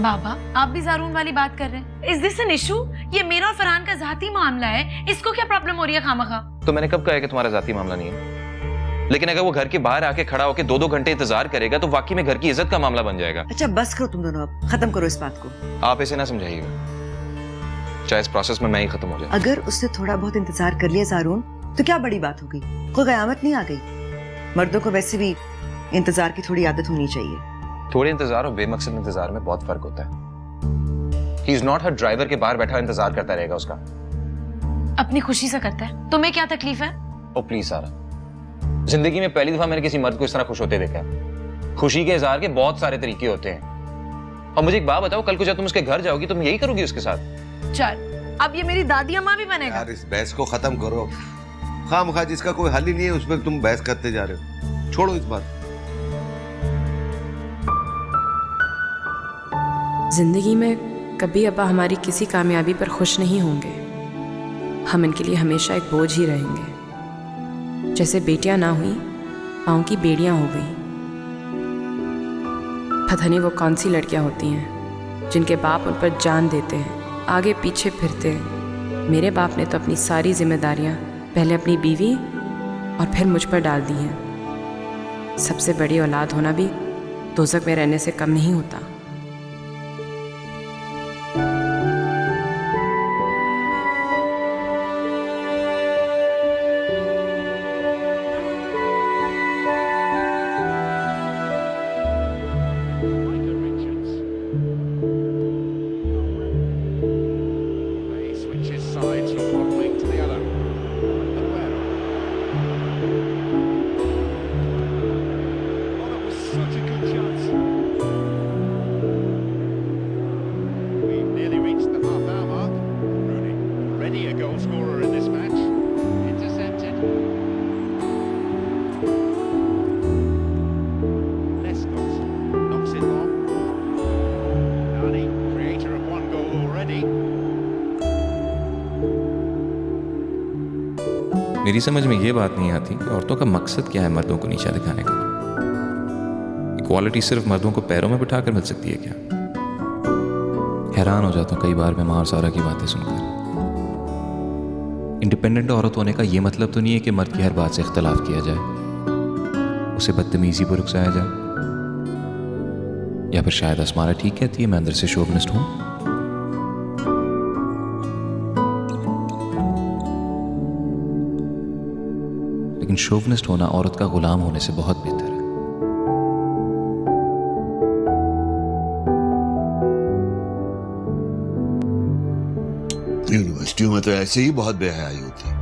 H: बाबा, आप भी ज़ारून वाली बात कर रहे हैं। Is this an issue? ये मेरा और फरहान का ज़ाती मामला है। इसको क्या प्रॉब्लम हो रही है खामखा?
F: तो मैंने कब कहा है कि तुम्हारा ज़ाती मामला नहीं है? लेकिन अगर वो घर के बाहर आके खड़ा होकर 2-2 घंटे इंतजार करेगा तो वाकई में घर की इज्जत का मामला बन जाएगा।
G: अच्छा बस करो तुम दोनों, अब खत्म करो इस बात को।
F: आप इसे ना समझाइएगा, चाहे इस प्रोसेस में मैं ही खत्म हो जाए।
G: अगर उसने थोड़ा बहुत इंतजार कर लिया ज़ारून तो क्या बड़ी बात हो गई? कोई कयामत नहीं आ गई। मर्दों को वैसे भी इंतजार की थोड़ी आदत होनी चाहिए।
F: थोड़े इंतजार और बेमकसद इंतजार में बहुत फर्क होता है। He is not her driver के बाहर बैठा इंतजार करता रहेगा उसका।
H: अपनी खुशी से करता है। तुम्हें क्या तकलीफ है?
F: ओ प्लीज सारा, जिंदगी में पहली दफा मैंने किसी मर्द को इस तरह खुश होते देखा है। खुशी के इजहार के बहुत सारे तरीके होते हैं। और मुझे एक बात बताओ, कल को जब तुम उसके घर जाओगी तुम यही करोगी उसके साथ?
H: चल, अब ये मेरी दादी अम्मा भी बनेगा।
E: यार इस बहस को खत्म करो। खामखा जिसका कोई हल ही नहीं है उस पर तुम बहस करते जा रहे हो। छोड़ो इस बात।
A: जिंदगी में कभी अब्बा हमारी किसी कामयाबी पर खुश नहीं होंगे। हम इनके लिए हमेशा एक बोझ ही रहेंगे। जैसे बेटियां ना हुई, पाँव की बेड़ियां हो गई। पता नहीं वो कौन सी लड़कियां होती हैं जिनके बाप उन पर जान देते हैं, आगे पीछे फिरते हैं। मेरे बाप ने तो अपनी सारी जिम्मेदारियां पहले अपनी बीवी और फिर मुझ पर डाल दी हैं। सबसे बड़ी औलाद होना भी दोज़ख में रहने से कम नहीं होता।
B: मेरी समझ में ये बात नहीं आती कि औरतों का मकसद क्या है मर्दों को नीचा दिखाने का। इक्वालिटी सिर्फ मर्दों को पैरों में बिठाकर मिल सकती है क्या? हैरान हो जाता हूँ कई बार मैं माँ और सारा की बातें सुनकर। इंडिपेंडेंट औरत होने का ये मतलब तो नहीं है कि मर्द की हर बात से इख्तलाफ किया जाए, उसे बदतमीजी पर उकसाया जाए। या फिर शायद असमारा ठीक कहती है, मैं अंदर से शोविनिस्ट हूँ। लेकिन शोविनिस्ट होना औरत का गुलाम होने से बहुत बेहतर है।
N: यूनिवर्सिटियों में तो ऐसे ही बहुत बेहयाई होती है।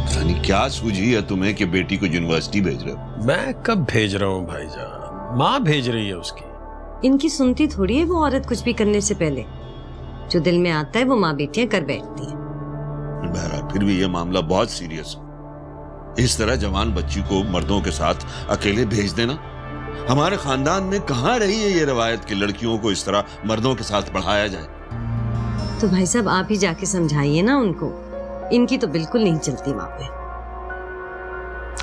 N: पता नहीं क्या सूझी है तुम्हें कि बेटी को यूनिवर्सिटी भेज रहे हो?
J: मैं कब भेज रहा हूँ भाईजान, माँ भेज रही है उसकी।
O: इनकी सुनती थोड़ी है वो औरत कुछ भी करने से पहले। जो दिल में आता है वो माँ बेटियां कर बैठती है।
N: बहरहाल फिर भी ये मामला बहुत सीरियस है। इस तरह जवान बच्ची को मर्दों के साथ अकेले भेज देना, हमारे खानदान में कहाँ रही है ये रवायत कि लड़कियों को इस तरह मर्दों के साथ पढ़ाया जाए।
O: तो भाई साहब आप ही जाके समझाइए ना उनको, इनकी तो बिल्कुल नहीं चलती वहां पे।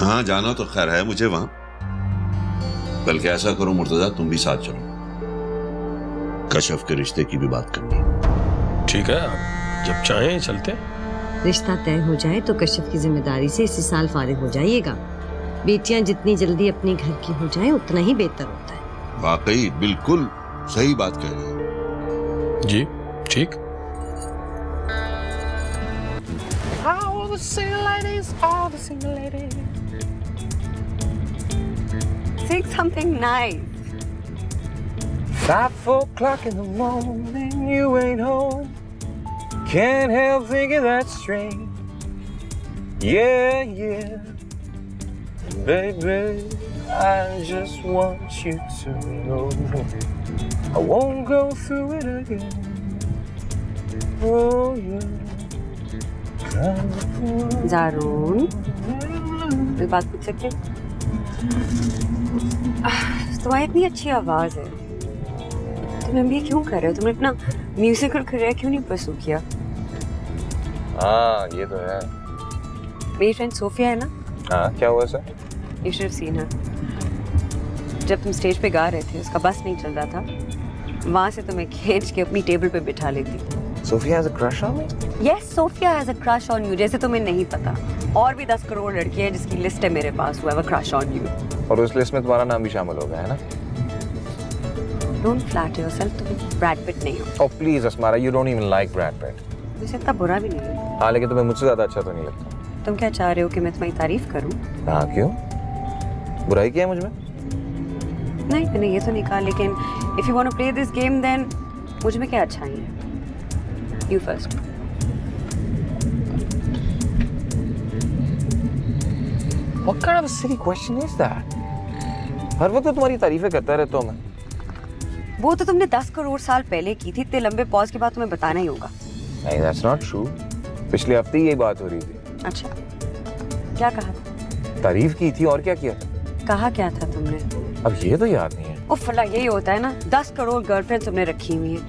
N: हाँ जाना तो खैर है मुझे वहां, बल्कि ऐसा करो मुर्तजा तुम भी साथ चलो, कशफ के रिश्ते की भी बात करनी है।
J: ठीक है, आप जब चाहें चलते हैं।
O: रिश्ता तय हो जाए तो कश्यप की जिम्मेदारी से इसी साल फारिग हो जाइएगा। बेटियां जितनी जल्दी अपने घर की हो जाए उतना ही बेहतर होता है।
N: वाकई बिल्कुल सही बात कह रहे हैं
J: जी। ठीक।
P: All the single ladies, all the single ladies.
K: Sing something nice.
P: 4 o'clock in the morning, you ain't home. Can't help thinking that's strange. Yeah, yeah. Baby, I just want you to know I won't go through it again. Oh, yeah.
K: ज़ारून, एक बात पूछ सकते? तुम्हारी इतनी अच्छी आवाज़ है, तुम MBA क्यों कर रहे हो? तुमने अपना म्यूजिकल करियर क्यों नहीं परस्यू किया?
F: हाँ ये तो है।
K: मेरी फ्रेंड सोफिया है ना?
F: हाँ क्या हुआ sir?
K: You should have seen her. जब तुम स्टेज पे गा रहे थे, उसका बस नहीं चल रहा था, वहाँ से तुम्हें खींच के अपनी टेबल पे बिठा लेती।
F: Sophia has a crush on me?
K: Yes, Sophia has a crush on you. जैसे तुम्हें नहीं पता, और भी 10 करोड़ लड़कियां हैं जिसकी लिस्ट है मेरे पास, who have a crush on you.
F: और उस लिस्ट में तुम्हारा नाम भी शामिल होगा है ना?
K: Don't flatter yourself. तुम Brad Pitt नहीं हो।
F: Oh please Asmara, you don't even like Brad Pitt.
K: वैसे इतना बुरा भी नहीं है।
F: हाँ लेकिन तुम्हें मुझसे ज्यादा अच्छा तो नहीं लगता।
K: तुम क्या चाह रहे हो कि मैं तुम्हारी तारीफ करूं?
F: हाँ क्यों? बुराई क्या है मुझ में?
K: नहीं मैंने ये तो नहीं कहा, लेकिन if you want to play this game then मुझ में क्या अच्छा है? You first.
F: What kind of a silly question is that? हर वक्त तो तुम्हारी तारीफें करता रहता हूँ मैं।
K: वो तो तुमने 10 करोड़ साल पहले की थी, इतने लंबे पॉज के बाद तुम्हें बताना ही होगा।
F: नहीं that's not true. पिछले हफ्ते ही यही बात हो रही थी।
K: अच्छा, क्या कहा था?
F: तारीफ की थी और क्या किया?
K: कहा क्या था तुमने?
F: अब ये तो याद नहीं है।
K: ओ फला, यही होता है ना, 10 करोड़ गर्लफ्रेंड तुमने रखी हुई है,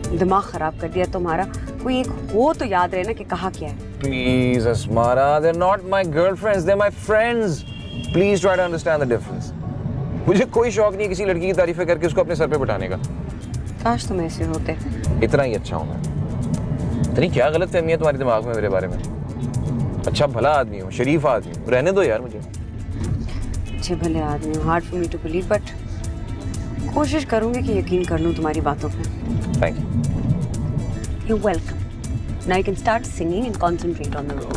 K: दिमाग खराब कर दिया तुम्हारा। कोई एक हो तो याद रहे ना कि कहा क्या है।
F: Please Asmara, they're not my girlfriends, they're my friends. Please try to understand the difference. मुझे कोई शौक नहीं है किसी लड़की की तारीफें करके उसको अपने सर पे बिठाने का।
K: काश तुम ऐसे होते।
F: इतना ही अच्छा हूँ मैं। इतनी क्या गलत फहमी है तुम्हारे दिमाग में मेरे बारे में?
P: अच्छा भला आदमी हूँ, शरीफ आदमी हूँ, रहने दो यार मुझे।
K: अच्छे भले आदमी हो, hard for me to believe, but कोशिश करूंगी कि यकीन कर लूं तुम्हारी बातों पे।
P: Thank you.
K: You welcome. Now you can start singing and concentrate on the road.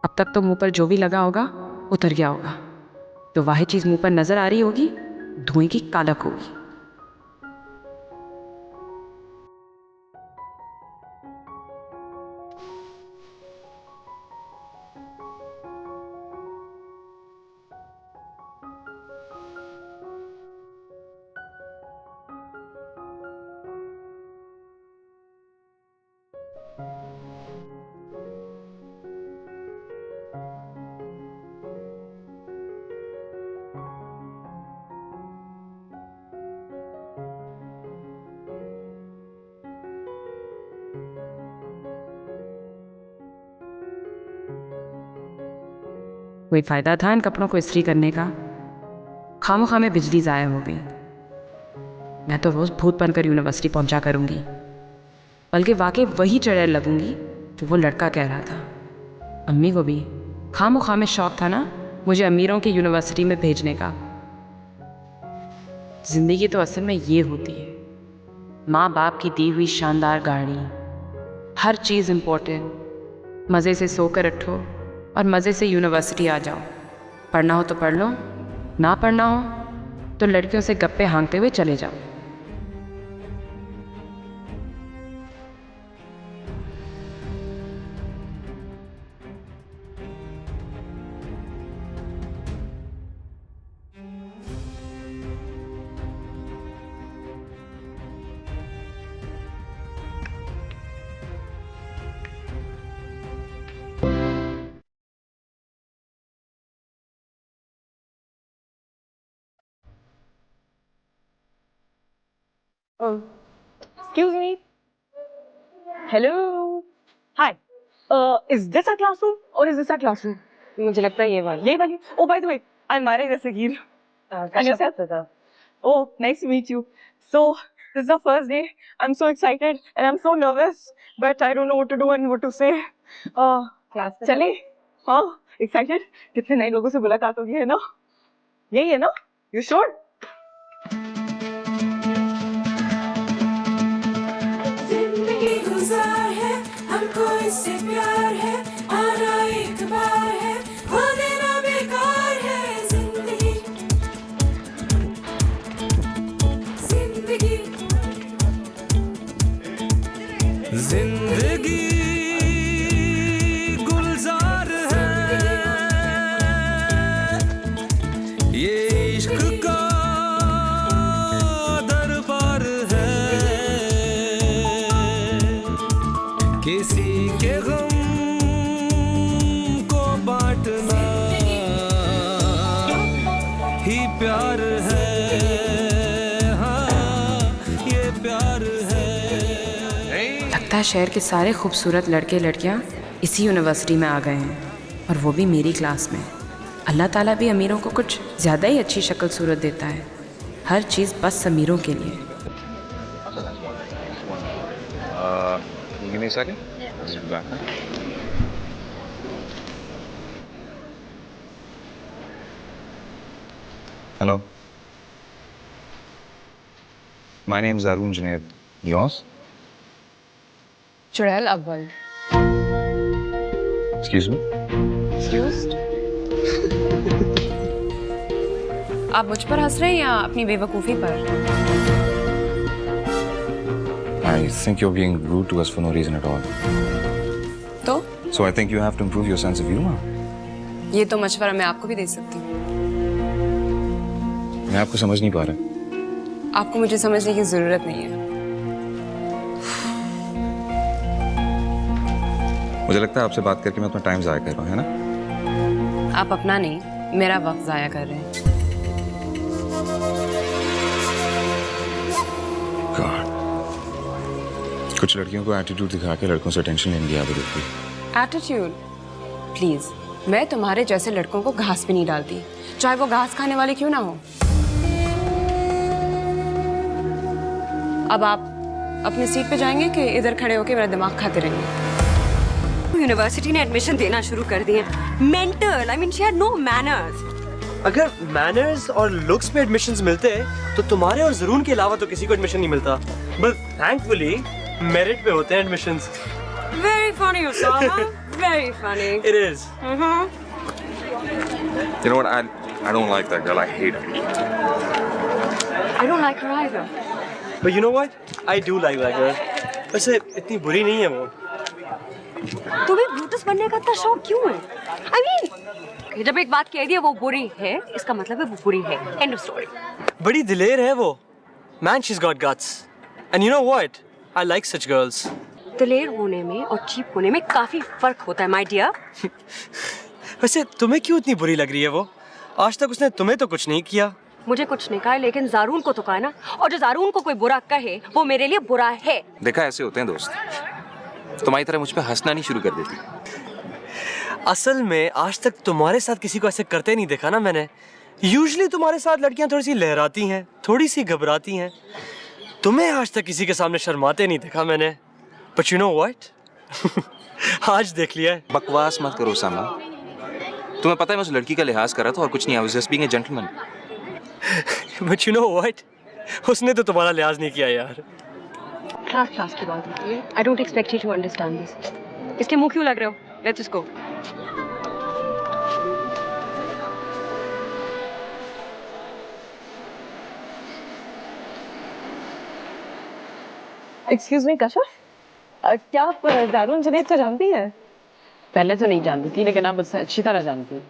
K: अब तक तो मुंह पर जो भी लगा होगा उतर गया होगा, तो वाहिद चीज मुंह पर नजर आ रही होगी धुएं की कालक होगी। कोई फायदा था इन कपड़ों को इस्त्री करने का? खामोखा में बिजली ज़ाया हो गई। मैं तो रोज़ भूत बनकर यूनिवर्सिटी पहुंचा करूंगी, बल्कि वाकई वही चढ़ेल लगूंगी जो वो लड़का कह रहा था। अम्मी को भी खामोखा में शौक था ना मुझे अमीरों की यूनिवर्सिटी में भेजने का। ज़िंदगी तो असल में ये होती है, माँ बाप की दी हुई शानदार गाड़ी, हर चीज़ इम्पोर्टेंट, मज़े से सोकर उठो और मज़े से यूनिवर्सिटी आ जाओ। पढ़ना हो तो पढ़ लो, ना पढ़ना हो तो लड़कियों से गप्पे हाँकते हुए चले जाओ।
D: Oh, excuse me. Hello. Hi. Is this a classroom or is this a classroom?
A: मुझे लगता है ये वाला।
D: यही वाली. Oh, by the way, I'm Mara Sagir. And yourself? Oh, nice to meet you. So, this is the first day. I'm so excited and I'm so nervous, but I don't know what to do and what to say. चले? हाँ, excited? कितने नए लोगों से मुलाकात होगी है ना? यही है ना? You sure?
Q: हमको इससे प्यार है, आना एक बार है, खो देना बेकार है। जिंदगी जिंदगी
P: जिंदगी गुलजार है, ये इश्क का दरबार है, किसी के गम को बांटना ही प्यार है, हाँ ये प्यार है।
A: लगता है शहर के सारे खूबसूरत लड़के लड़कियां इसी यूनिवर्सिटी में आ गए हैं, और वो भी मेरी क्लास में। अल्लाह ताला भी अमीरों को कुछ ज़्यादा ही अच्छी शक्ल सूरत देता है, हर चीज़ बस अमीरों के लिए।
F: Give me a second. I'll be back. Hello. My name is Arun Junaid. Yours?
A: चुड़ैल अव्वल।
F: Excuse me.
A: Excused? आप मुझ पर हंस रहे हैं या अपनी बेवकूफ़ी पर?
F: I think you're being rude to us for no reason at all.
A: तो?
F: So I think you have to improve your sense of humor.
A: ये तो मशवरा मैं आपको भी दे सकती हूँ।
F: मैं आपको समझ नहीं पा रहा।
A: आपको मुझे समझने की जरूरत नहीं है।
F: मुझे लगता है आपसे बात करके मैं अपना टाइम जाया कर रहा हूँ, है ना?
A: आप अपना नहीं, मेरा वक्त जाया कर रहे हैं।
F: God. कुछ लड़कियों को एटीट्यूड दिखा के लड़कों से टेंशन लेने की आदत होती है।
A: एटीट्यूड? प्लीज, मैं तुम्हारे जैसे लड़कों को घास पे नहीं डालती, चाहे वो घास खाने वाले क्यों ना हो।
K: अब आप अपनी सीट पे जाएंगे कि इधर खड़े होकर मेरा दिमाग खाते रहेंगे?
O: यूनिवर्सिटी ने एडमिशन देना शुरू कर दिए। Mental, I mean she had no manners.
M: अगर मैनर्स और लुक्स पे एडमिशंस मिलते तो तुम्हारे और जरून के अलावा तो किसी को एडमिशन नहीं मिलता। बट थैंकफुली मेरिट पे होते हैं admissions.
O: Very funny, Osama. Very funny.
M: It is.
F: You know what? I don't like that girl. I hate her.
O: I don't like her either.
M: But you know what? I do like that girl. वैसे इतनी बुरी नहीं है वो।
O: तुम्हें Brutus बनने का इतना शौक क्यों है? I mean, जब एक बात कह दी है वो बुरी है, इसका मतलब है वो बुरी है। End of story.
M: बड़ी दिलेर है वो। Man, she's got guts. And you know what? I like such girls.
O: दिलेर होने में और चीप होने में काफी फर्क होता है, my dear.
M: वैसे तुम्हें क्यों इतनी बुरी लग रही है वो? आज तक उसने तुम्हें तो कुछ नहीं किया।
O: मुझे कुछ नहीं कहा, लेकिन जारून को तो कहा ना, और जो जारून को कोई बुरा कहे वो मेरे लिए बुरा है।
F: देखा, ऐसे होते हैं दोस्त। तुम्हारी तरह मुझ पे हंसना नहीं शुरू कर देती।
M: असल में आज तक तुम्हारे साथ किसी को ऐसे करते नहीं देखा ना मैंने। यूजुअली तुम्हारे साथ लड़कियां थोड़ी सी लहराती हैं, थोड़ी सी घबराती हैं। तुम्हें आज तक किसी के सामने शर्माते नहीं देखा मैंने। But you know what? आज देख लिया है।
F: बकवास मत करो सामा। तुम्हें पता है मैं उस लड़की का लिहाज कर रहा था और कुछ नहीं। I was just being a gentleman.
M: But you know what? उसने तो तुम्हारा लिहाज नहीं किया यार।
K: क्लास की बात होती है। I don't expect you to understand this. इसके मुंह क्यों लग रहे हो? Let's just go.
D: Excuse me Kashif, क्या आप दारुन जुनैद को जानती हैं?
K: पहले तो नहीं जानती थी, लेकिन अब उससे अच्छी तरह जानती हूँ।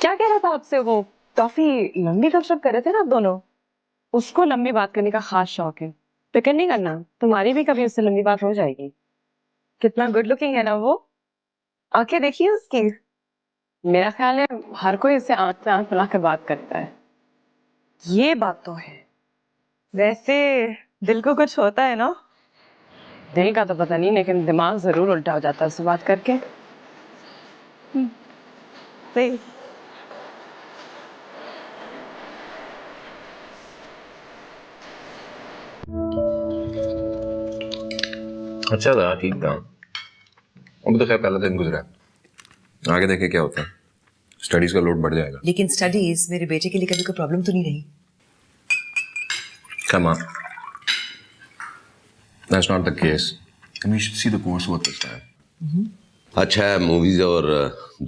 D: क्या कह रहा था आपसे वो? काफी लंबी गपशप कर रहे थे ना आप दोनों।
K: उसको लंबी बात करने का खास शौक है। फिक्र नहीं करना, तुम्हारी भी कभी उससे लंबी बात हो जाएगी।
D: कितना गुड लुकिंग है ना वो। आंखें देखिए उसकी।
K: मेरा ख्याल है हर कोई इससे आंख पे आंख मिलाकर बात करता है।
D: ये बात तो है। वैसे दिल को कुछ होता है ना?
K: दिल का तो पता नहीं, लेकिन दिमाग जरूर उल्टा हो जाता है उससे बात करके।
D: सही।
F: अच्छा था, ठीक था। अब तो खैर पहला दिन गुजरा है। आगे देखे क्या होता है। स्टडीज का लोड बढ़ जाएगा।
G: लेकिन स्टडीज मेरे बेटे के लिए कभी कोई प्रॉब्लम तो नहीं रही?
F: Come on. That's not the case. And we should see the course work this time.
E: अच्छा है, मूवीज और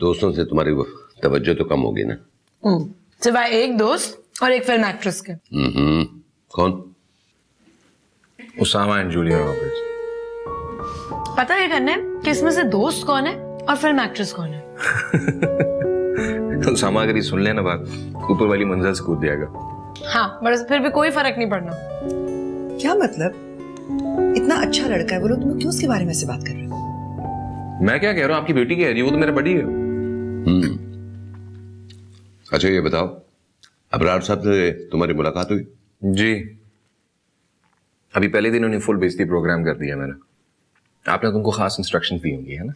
E: दोस्तों से तुम्हारी तवज्जो तो कम होगी ना?
H: सिवाय एक दोस्त और एक फिल्म एक्ट्रेस के।
E: कौन?
F: Osama and Julia Roberts.
H: पता है करने कि इसमें से दोस्त कौन है और फिल्म एक्ट्रेस कौन है?
F: उसामा अगर ये सुन लेना बात, ऊपर वाली मंजिल से कूद जाएगा।
H: हाँ, बस फिर भी कोई फर्क नहीं पड़ना।
G: क्या मतलब? इतना अच्छा लड़का है, बोलो तुम क्यों उसके बारे में से बात कर रहे हो?
F: मैं क्या कह रहा हूँ, आपकी बेटी कह रही है, वो तो मेरा बड़ी है।
E: अच्छा ये बताओ, अबरार साहब से तुम्हारी मुलाकात हुई?
F: जी, अभी पहले दिन उन्हें फुल बेइज्जती प्रोग्राम कर दिया मैंने। आपने तुमको खास इंस्ट्रक्शन दी होंगी, है ना?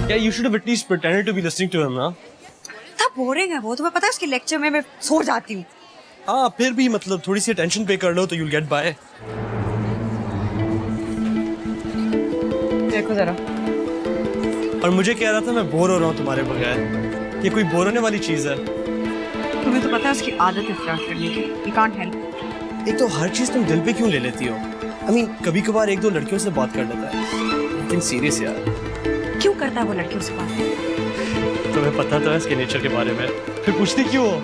M: Yeah, you should have at least pretended to be listening to him, ना?
G: था बोरिंग है वो, तुम्हें पता है उसके लेक्चर में मैं सो जाती हूँ।
M: हाँ, फिर भी मतलब थोड़ी सी अटेंशन पे कर लो तो you'll get by।
K: देखो जरा।
M: और मुझे कह रहा था मैं बोर हो रहा हूँ तुम्हारे बगैर। ये कोई बोर होने वाली चीज है?
G: तुम्हें तो पता है उसकी आदत है फ्लर्ट करने की। You can't help।
M: एक तो हर चीज तुम दिल पे क्यों ले लेती हो? I mean, कभी कभार एक दो लड़कियों से बात कर लेता है, लेकिन सीरियस यार।
O: क्यों करता है वो लड़कियों से बात?
M: तुम्हें पता तो है इसके नेचर के बारे में, फिर पूछती क्यों हो?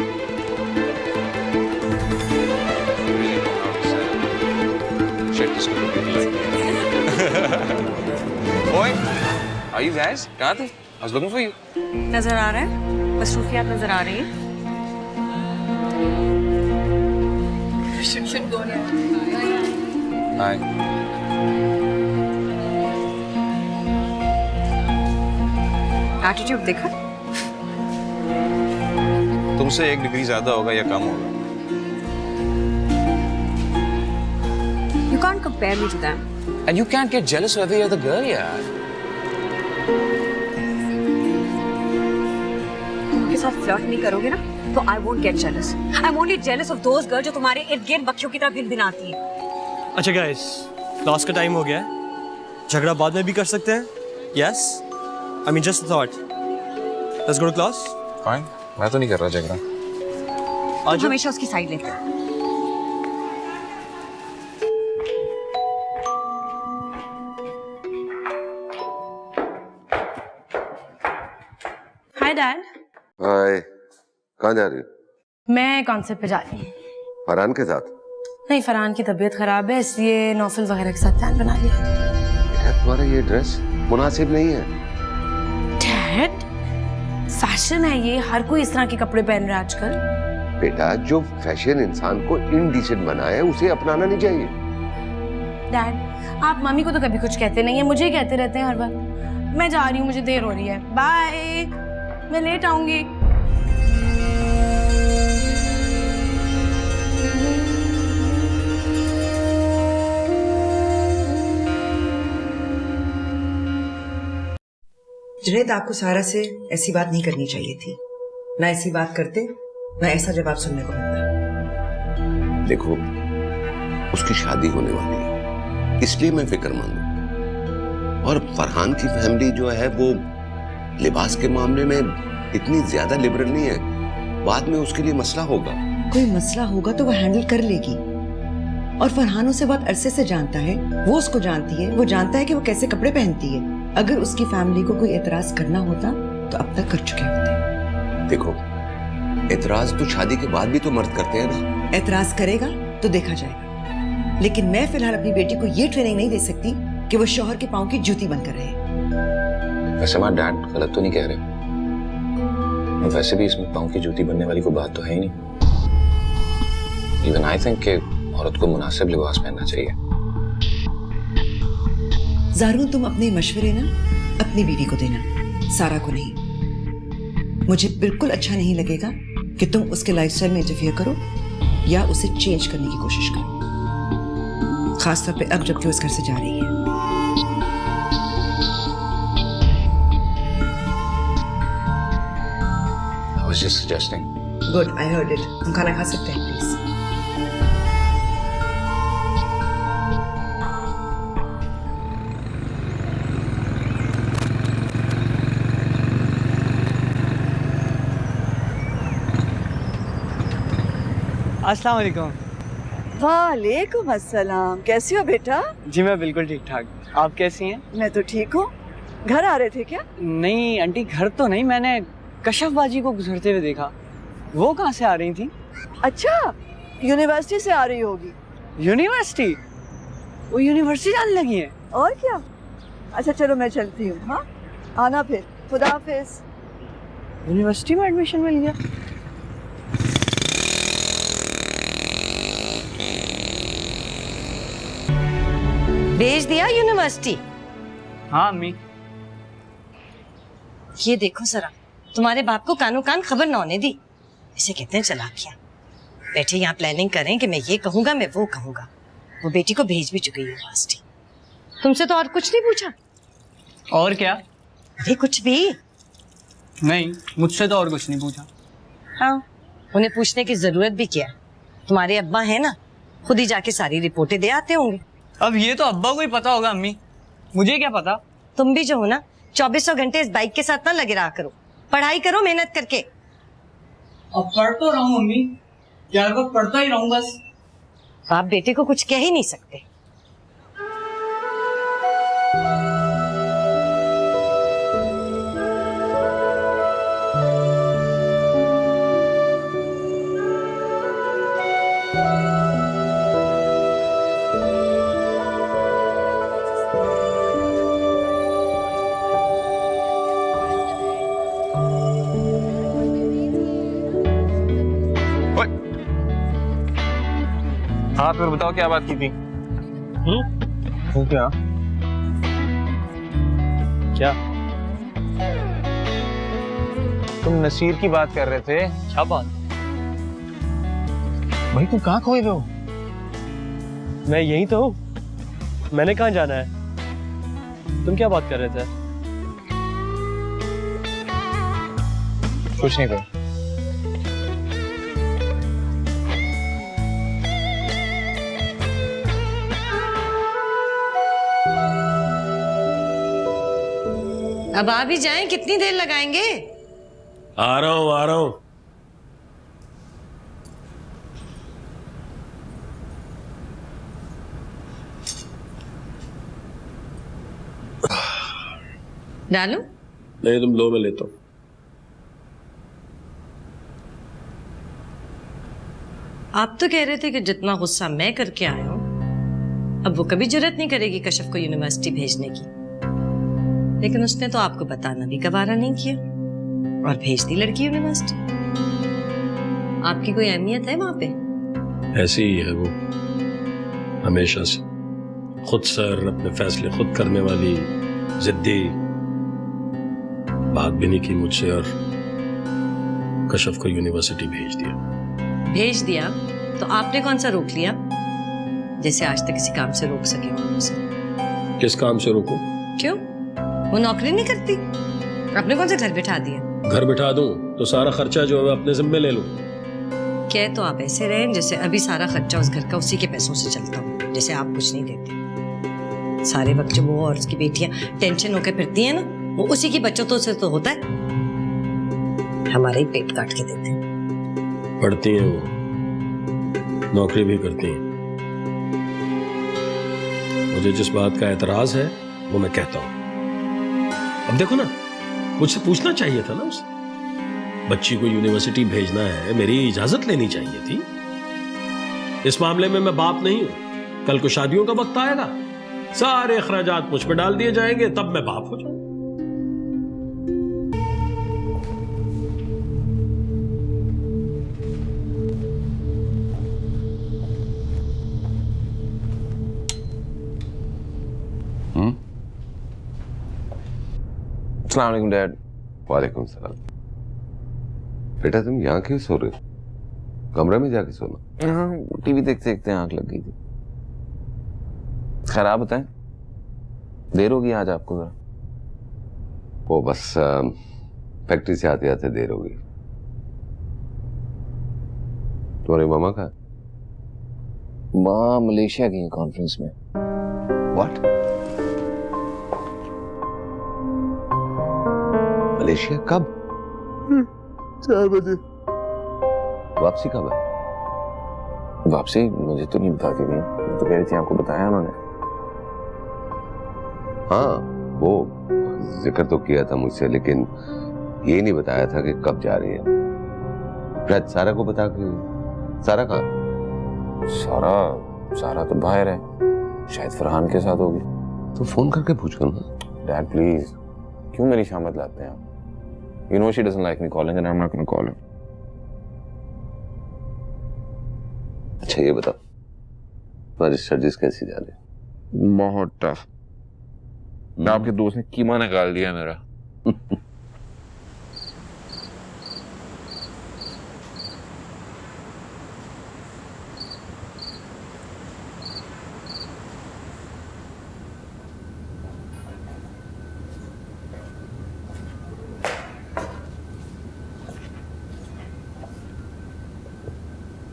F: Boy, are you guys? कहाँ थे? I was looking for you.
O: नजर आ रहा है, मसरूफियात नजर आ रही है।
F: Hi.
O: एटीट्यूड देखा?
F: तुमसे 1 डिग्री ज्यादा होगा या कम होगा?
O: can't compare me to them.
P: And you can't get jealous whether you're the girl, यार.
O: तुम उनके साथ फ्लर्ट नहीं करोगे ना तो I won't get jealous. I'm only jealous of those girls जो तुम्हारे इर्द गिर्द बच्चों की तरह भिन-भिनाती हैं.
M: अच्छा गाइस, क्लास का टाइम हो गया है. झगड़ा बाद में भी कर सकते हैं. Yes? I mean just a thought. Let's go to class.
F: Fine. मैं तो नहीं कर रहा झगड़ा.
O: तुम हमेशा उसकी साइड लेते हो.
H: Hi dad.
E: हाय, कहाँ जा रही हो?
H: मैं कॉन्सर्ट पे जा रही हूँ.
E: फरहान के साथ?
H: नहीं, फरहान की तबीयत खराब है इसलिए नौफल वगैरह के साथ प्लान बना लिया.
E: बेटा तुम्हारा ये ड्रेस मुनासिब नहीं है.
H: डैड, फैशन है ये, हर कोई इस तरह के कपड़े पहन रहा है आजकल.
E: बेटा जो फैशन इंसान को इनडिसेंट बनाए उसे अपनाना नहीं चाहिए.
H: डैड, आप मम्मी को तो कभी कुछ कहते नहीं है, मुझे ही कहते रहते हैं हर बार. मैं जा रही हूँ, मुझे देर हो रही है. बाय, मैं लेट आऊंगी.
G: जुनैद, आपको सारा से ऐसी बात नहीं करनी चाहिए थी. ना ऐसी बात करते, ना ऐसा जवाब सुनने को मिलता.
E: देखो, उसकी शादी होने वाली है, इसलिए मैं फिक्रमंद हूँ. और फरहान की फैमिली जो है वो लिबास के मामले में इतनी ज्यादा लिबरल नहीं है. बाद में उसके लिए मसला होगा.
G: कोई मसला होगा तो वो हैंडल कर लेगी. और फरहान उसे बहुत अरसे से जानता है, वो उसको जानती है, वो जानता है कि वो कैसे कपड़े पहनती है. अगर उसकी फैमिली को कोई एतराज करना होता तो अब तक कर चुके होते.
E: देखो, एतराज तो शादी के बाद भी तो मर्द करते हैं ना.
G: एतराज करेगा तो देखा जाएगा, लेकिन मैं फिलहाल अपनी बेटी को ये ट्रेनिंग नहीं दे सकती कि वो शौहर के पांव की जूती बनकर रहे.
F: वैसे हमारा डैड गलत तो नहीं कह रहे. और वैसे भी इसमें पांव की जूती बनने वाली कोई बात तो है ही नहीं. इवन आई थिंक कि औरत को मुनासिब लिबास पहनना चाहिए.
G: ज़ारून, तुम अपने मशवरे ना अपनी बीवी को देना, सारा को नहीं. मुझे बिल्कुल अच्छा नहीं लगेगा कि तुम उसके लाइफस्टाइल में इंटरफियर करो या उसे चेंज करने की कोशिश करो, खासतौर पे अब जबकि वो इस घर से जा रही है.
F: I was just suggesting.
G: Good, I heard it. हम खाना खा सकते हैं प्लीज?
R: अस्सलाम वालेकुम.
I: वालेकुम अस्सलाम. कैसी हो बेटा?
R: जी मैं बिल्कुल ठीक ठाक. आप कैसी हैं?
I: मैं तो ठीक हूँ. घर आ रहे थे क्या?
R: नहीं आंटी, घर तो नहीं. मैंने कशफ बाजी को गुजरते हुए देखा. वो कहाँ से आ रही थी?
I: अच्छा, यूनिवर्सिटी से आ रही होगी.
R: यूनिवर्सिटी? वो यूनिवर्सिटी जाने लगी है?
I: और क्या. अच्छा चलो मैं चलती हूँ. हाँ, आना फिर. खुदा हाफिज.
R: यूनिवर्सिटी में एडमिशन मिल गया?
O: भेज दिया यूनिवर्सिटी?
R: हाँ अम्मी.
O: ये देखो जरा, तुम्हारे बाप को कानों कान खबर न होने दी. इसे कहते हैं चालाकियां. बैठे यहाँ प्लानिंग करें कि मैं ये कहूंगा, मैं वो कहूंगा. वो बेटी को भेज भी चुकी यूनिवर्सिटी. तुमसे तो और कुछ नहीं पूछा?
R: और क्या?
O: अरे कुछ भी
R: नहीं, मुझसे तो और कुछ नहीं पूछा.
O: हाँ, उन्हें पूछने की जरूरत भी क्या है? तुम्हारे अब्बा है ना, खुद ही जाके सारी रिपोर्टें दे आते होंगे.
R: अब ये तो अब्बा को ही पता होगा अम्मी, मुझे क्या पता.
O: तुम भी जो हो ना, 2400 घंटे इस बाइक के साथ ना लगे रहा करो. पढ़ाई करो मेहनत करके.
R: अब पढ़ तो रहा हूँ अम्मी, यार को पढ़ता ही रहूँ बस.
O: आप बेटे को कुछ कह ही नहीं सकते.
P: हाँ फिर बताओ क्या बात की थी? वो क्या? क्या? तुम नसीर की बात कर रहे थे.
R: क्या बात?
P: भाई तुम कहाँ खोए हुए हो?
R: मैं यही तो हूँ.
M: मैंने कहाँ जाना है? तुम क्या बात कर रहे थे?
F: कुछ नहीं भाई।
O: अब आ भी जाएं, कितनी देर लगाएंगे?
J: आ रहा हूं, आ रहा हूं।
O: डालूं?
J: नहीं, तुम लो, मैं लेता हूं।
O: आप तो कह रहे थे कि जितना गुस्सा मैं करके आया हूं, अब वो कभी जरूरत नहीं करेगी कश्यप को यूनिवर्सिटी भेजने की। लेकिन उसने तो आपको बताना भी गवारा नहीं किया और भेज दी लड़की यूनिवर्सिटी। आपकी कोई अहमियत है वहां पे?
J: ऐसी ही है वो, हमेशा से खुद सर, अपने फैसले खुद करने वाली, जिद्दी। बात भी नहीं की मुझसे और कश्यप को यूनिवर्सिटी भेज दिया।
O: भेज दिया तो आपने कौन सा रोक लिया, जैसे आज तक किसी काम से रोक सके हो उसे?
J: किस काम से रोकूं?
O: क्यों, वो नौकरी नहीं करती? आपने कौन सा घर बिठा दिया?
J: घर बिठा दूं तो सारा खर्चा जो है अपने जिम्मे ले लूं।
O: कह तो आप ऐसे रहे जैसे अभी सारा खर्चा उस घर का उसी के पैसों से चलता हो, जैसे आप कुछ नहीं देते। सारे वक्त जो वो और उसकी बेटियां टेंशन होकर फिरती हैं ना, वो उसी की बचतों से तो होता है। हमारे ही पेट काट के देते हैं।
J: पढ़ती हैं वो, नौकरी भी करती हैं। मुझे जिस बात का एतराज है वो मैं कहता हूं। अब देखो ना, मुझसे पूछना चाहिए था ना उसे। बच्ची को यूनिवर्सिटी भेजना है, मेरी इजाजत लेनी चाहिए थी। इस मामले में मैं बाप नहीं हूं। कल को शादियों का वक्त आएगा, सारे अखराजात मुझ पे डाल दिए जाएंगे, तब मैं बाप हो जाऊंगा।
F: अस्सलाम वालेकुम डैड।
E: वालेकुम सलाम। बेटा तुम यहाँ क्यों सो रहे हो? कमरे में जाके सोना।
F: हाँ, टीवी देखते देखते आंख लग गई थी। खैर आप बताएं, देर होगी आज आपको? जरा
E: वो बस फैक्ट्री से आते आते देर हो गई। तुम्हारी मामा कहाँ?
F: माँ मलेशिया गई है कॉन्फ्रेंस में।
E: व्हाट? मलेशिया कब?
F: 4 बजे।
E: वापसी कब है?
F: वापसी मुझे तो नहीं बता के गई, तो कह रही थी आपको बताया उन्होंने।
E: हाँ, वो जिक्र तो किया था मुझसे, लेकिन ये नहीं बताया था कि कब जा रही है। शायद सारा को बता के। सारा कहाँ?
F: सारा तो बाहर है, शायद फरहान के साथ होगी।
E: तो फोन करके पूछो ना।
F: डैड प्लीज, क्यों मेरी शामत लाते हैं आप? You know she doesn't like me calling and I'm not going to call her.
E: अच्छा ये बताओ, तुम्हारी स्टडीज कैसी जा रही?
F: बहुत टफ। आपके दोस्त ने कीमा निकाल दिया मेरा।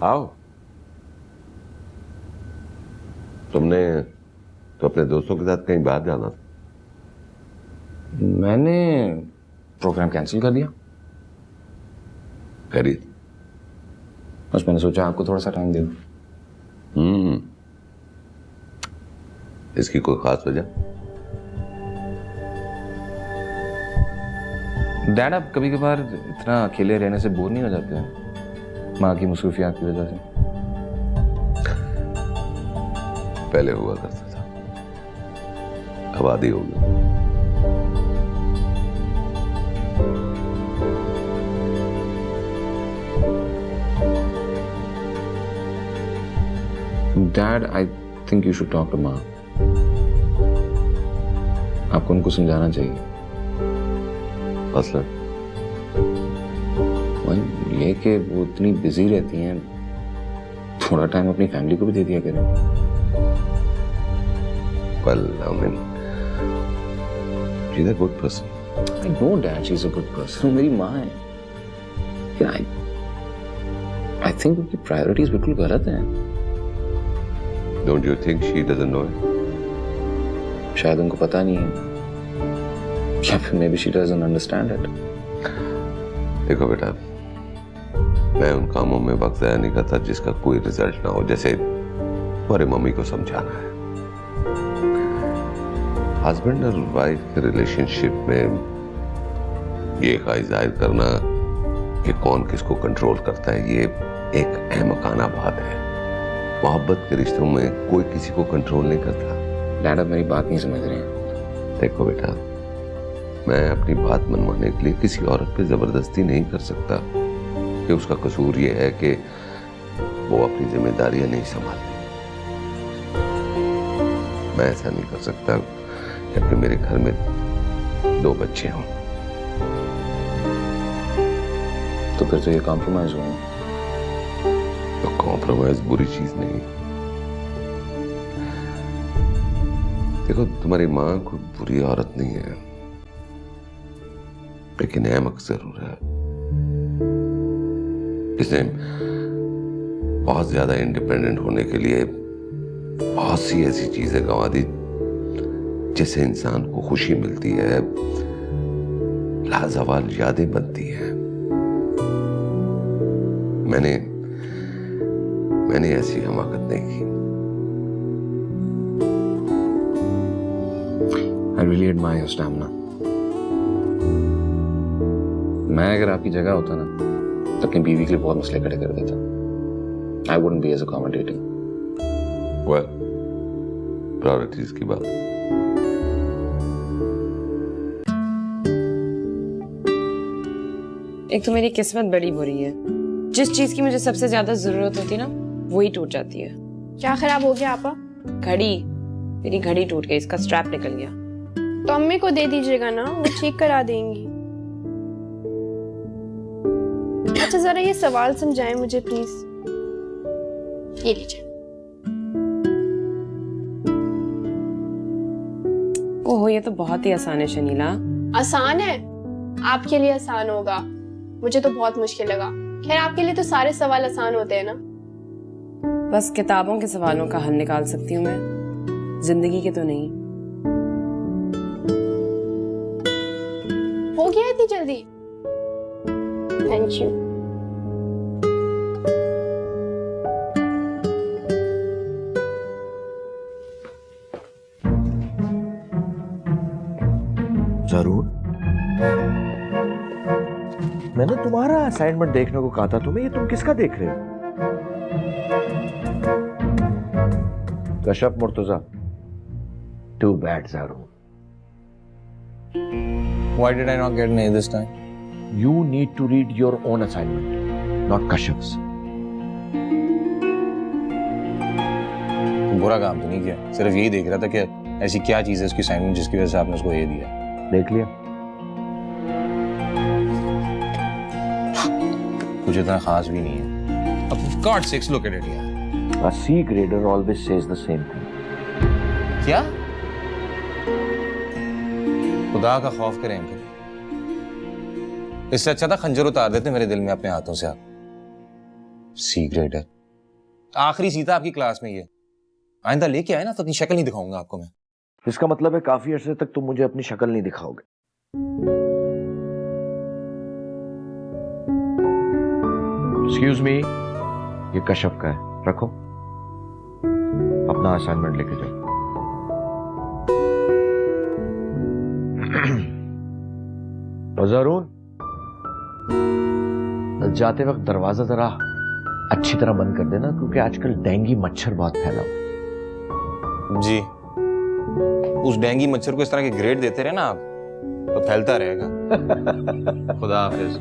E: आओ। तुमने तो अपने दोस्तों के साथ कहीं बाहर जाना था।
F: मैंने प्रोग्राम कैंसिल कर दिया।
E: करिए।
F: बस मैंने सोचा आपको थोड़ा सा टाइम दे दूं।
E: इसकी कोई खास वजह?
F: डैड आप कभी कभार इतना अकेले रहने से बोर नहीं हो जाते हैं माँ की मसरूफियात की वजह से?
E: पहले हुआ करता था, अब आदी हो गया।
F: Dad I think you should talk to Maa. आपको उनको समझाना चाहिए।
E: मसला
F: ये कि वो इतनी बिजी रहती हैं, थोड़ा टाइम अपनी फैमिली को भी दे दिया करें।
E: Well, I mean, she's a good person.
F: I know, Dad, she's a good person. मेरी माँ है. Yeah, I think उनकी priorities बिल्कुल गलत हैं.
E: Don't you think she doesn't know it?
F: शायद उनको पता नहीं है. या फिर maybe she doesn't understand it.
E: देखो बेटा, मैं उन कामों में वक्त ज़ाया नहीं करता जिसका कोई रिजल्ट ना हो, जैसे तुम्हारी मम्मी को समझाना है. हस्बैंड और वाइफ के रिलेशनशिप में ये ख्वाहिश जाहिर करना कि कौन किसको कंट्रोल करता है, ये एक अहमकाना बात है. मोहब्बत के रिश्तों में कोई किसी को कंट्रोल नहीं करता.
F: डैड, आप मेरी बात नहीं समझ रहे हैं.
E: देखो बेटा, मैं अपनी बात मनवाने के लिए किसी औरत पे जबरदस्ती नहीं कर सकता कि उसका कसूर ये है कि वो अपनी जिम्मेदारियां नहीं संभालती. मैं ऐसा नहीं कर सकता जबकि मेरे घर में 2 बच्चे हों.
F: तो फिर तो ये कॉम्प्रोमाइज हुआ.
E: तो कॉम्प्रोमाइज बुरी चीज नहीं. देखो, तुम्हारी माँ कोई बुरी औरत नहीं है, लेकिन अहमक जरूर है. इसने बहुत ज्यादा इंडिपेंडेंट होने के लिए बहुत सी ऐसी चीजें गंवा दी जिससे इंसान को खुशी मिलती है, लाजवाल यादें बनती हैं. मैंने ऐसी हमाकत नहीं की.
F: I really admire your stamina. मैं अगर आपकी जगह होता ना, तो अपनी बीवी के लिए बहुत मसले खड़े कर देता. I wouldn't be as accommodating.
E: Well, priorities की बात.
A: एक तो मेरी किस्मत बड़ी बुरी है. जिस चीज की मुझे सबसे ज्यादा जरूरत होती ना, वही टूट जाती है.
C: क्या खराब हो गया आपा?
A: घड़ी. मेरी घड़ी टूट गई, इसका स्ट्रैप निकल गया.
C: तो अम्मी को दे दीजिएगा ना, वो ठीक करा देंगी. अच्छा, जरा ये सवाल समझाएं मुझे प्लीज. ये लीजिए.
A: ओहो, ये तो बहुत ही आसान है शनीला.
C: आसान है? आपके लिए आसान होगा, मुझे तो बहुत मुश्किल लगा. खैर, आपके लिए तो सारे सवाल आसान होते हैं ना.
A: बस किताबों के सवालों का हल निकाल सकती हूँ मैं, जिंदगी के तो नहीं.
C: हो गया इतनी जल्दी? Thank you.
L: जरूर. मैंने तुम्हारा असाइनमेंट देखने को कहा था तुम्हें, ये तुम किसका देख रहे हो? Kashaf Murtaza. Too bad Zaroon.
F: Why did I not get an A this time?
L: You need to read your own assignment, not Kashaf's.
F: बुरा काम तो नहीं किया, सिर्फ यही देख रहा था कि ऐसी क्या चीज है उसकी असाइनमेंट जिसकी वजह से आपने उसको ए दिया.
L: देख लिया.
F: कुछ इतना खास भी नहीं है. अब God sakes, look at it यार.
L: A C grader always says the same thing.
F: क्या? खुदा का खौफ करें अंकल. इससे अच्छा था खंजर उतार देते मेरे दिल में अपने हाथों से आप. सी ग्रेडर. आखिरी सी था आपकी क्लास में ये. आइंदा लेके आए ना तो अपनी शक्ल नहीं दिखाऊंगा आपको मैं.
L: इसका मतलब है काफी अरसे तक तुम मुझे अपनी शक्ल नहीं दिखाओगे. एक्सक्यूज मी, ये कशफ का है, रखो. अपना असाइनमेंट लेके जाओ. ज़रून, जाते वक्त दरवाजा जरा अच्छी तरह बंद कर देना, क्योंकि आजकल डेंगू मच्छर बहुत फैला हुआ.
F: जी, उस डेंगू मच्छर को इस तरह के ग्रेड देते रहे ना आप, तो फैलता रहेगा. खुदा हाफिज.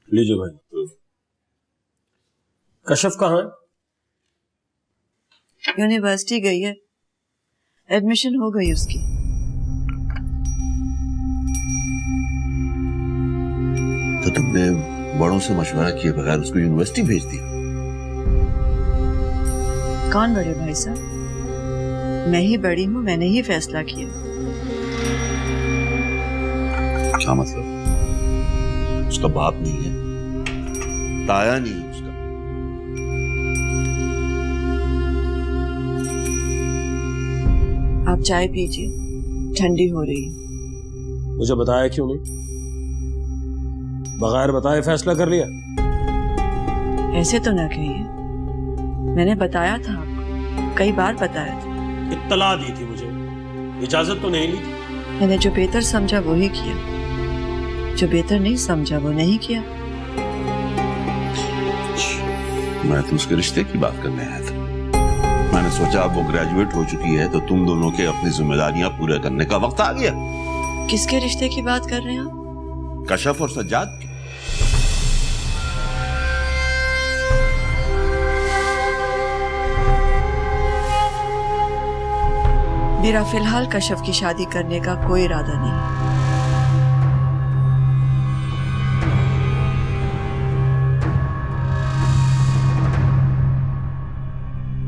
J: लीजिए भाई. कशफ कहाँ है?
I: यूनिवर्सिटी गई है, एडमिशन हो गई उसकी.
N: तुमने बड़ों से मशवरा किए बगैर उसको यूनिवर्सिटी भेज दिया?
I: कौन बड़े भाई साहब? मैं ही बड़ी हूँ, मैंने ही फैसला किया।
N: क्या मतलब? उसका बाप नहीं है, ताया नहीं है उसका?
I: आप चाय पीजिए, ठंडी हो रही है।
J: मुझे बताया क्यों नहीं? बगैर बताए फैसला कर लिया?
I: ऐसे तो ना कहिए, मैंने बताया था आपको, कई बार बताया था।
J: इत्तला दी थी मुझे, इजाजत तो नहीं ली थी।
I: मैंने जो बेहतर समझा वो ही किया, जो बेहतर नहीं समझा वो नहीं किया।
N: मैं तो उसके रिश्ते की बात करने आया था। मैंने सोचा अब वो ग्रेजुएट हो चुकी है तो तुम दोनों के अपनी जिम्मेदारियां पूरा करने का वक्त आ गया।
I: किसके रिश्ते की बात कर रहे हैं आप?
N: कशफ और सज्जाद की।
I: मेरा फिलहाल कशफ की शादी करने का कोई इरादा नहीं।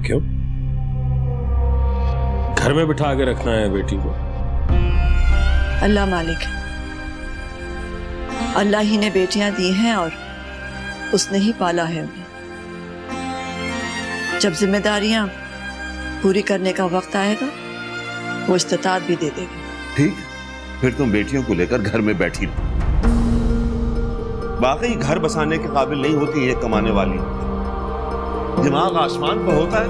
J: क्यों? घर में बिठा के रखना है बेटी को?
I: अल्लाह मालिक है, अल्लाह ही ने बेटियां दी हैं और उसने ही पाला है उन्हें। जब जिम्मेदारियां पूरी करने का वक्त आएगा वो इस्तिताअत भी दे देगा।
N: ठीक, फिर तुम बेटियों को लेकर घर में बैठी रहो। वाकई घर बसाने के काबिल नहीं होती है कमाने वाली। दिमाग आसमान पर होता है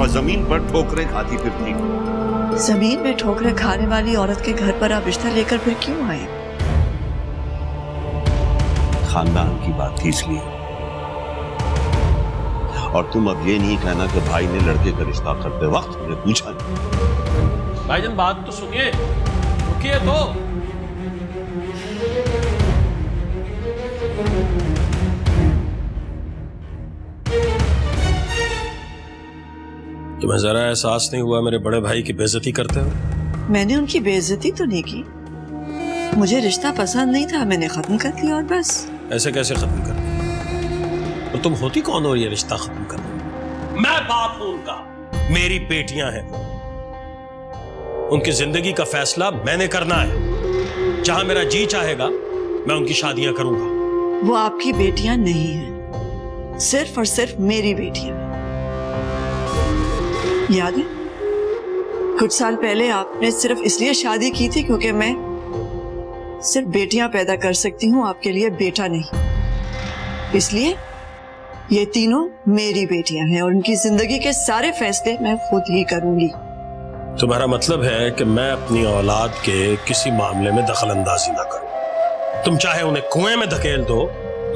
N: और जमीन पर ठोकरें खाती फिरती।
I: जमीन में ठोकरें खाने वाली औरत के घर पर आप रिश्ता लेकर फिर क्यों आए?
N: खानदान की बात थी इसलिए। और तुम अब ये नहीं कहना कि भाई ने लड़के का रिश्ता करते वक्त हमने पूछा नहीं।
J: भाईजान बात तो सुनिए, रुकिए तो। तुम्हें जरा एहसास नहीं हुआ मेरे बड़े भाई की बेइज्जती करते हो?
I: मैंने उनकी बेइज्जती तो नहीं की, मुझे रिश्ता पसंद नहीं था, मैंने खत्म कर दिया और बस।
J: ऐसे कैसे खत्म कर दिया? तो तुम होती कौन हो ये रिश्ता खत्म करने? मैं बाप हूं उनका, मेरी बेटियां हैं, उनकी जिंदगी का फैसला मैंने करना है। जहां मेरा जी चाहेगा मैं उनकी शादियां करूंगा।
I: वो आपकी बेटियां नहीं हैं, सिर्फ और सिर्फ मेरी बेटियां। याद है कुछ साल पहले आपने सिर्फ इसलिए शादी की थी क्योंकि मैं सिर्फ बेटियां पैदा कर सकती हूं, आपके लिए बेटा नहीं। इसलिए ये तीनों मेरी बेटियां हैं और उनकी जिंदगी के सारे फैसले मैं खुद ही करूंगी।
J: तुम्हारा मतलब है कि मैं अपनी औलाद के किसी मामले में दखल अंदाजी ना करूं? तुम चाहे उन्हें कुएं में धकेल दो,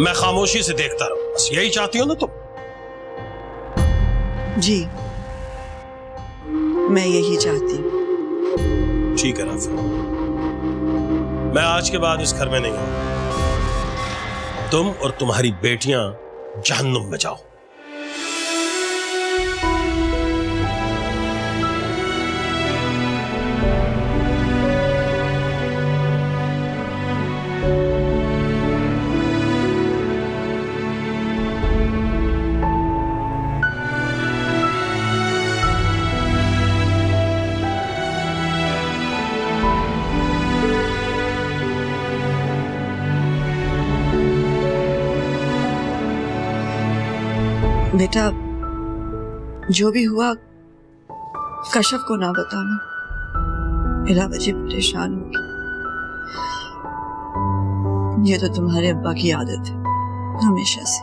J: मैं खामोशी से देखता रहूं, बस यही चाहती हो ना तुम?
I: जी, मैं यही चाहती हूँ।
J: ठीक है राफी, मैं आज के बाद इस घर में नहीं आऊंगा। तुम और तुम्हारी बेटियां जहन्नुम में जाओ।
I: बेटा, जो भी हुआ कशफ को ना बताना, इला वजह परेशान होगी। ये तो तुम्हारे अब्बा की आदत है हमेशा से।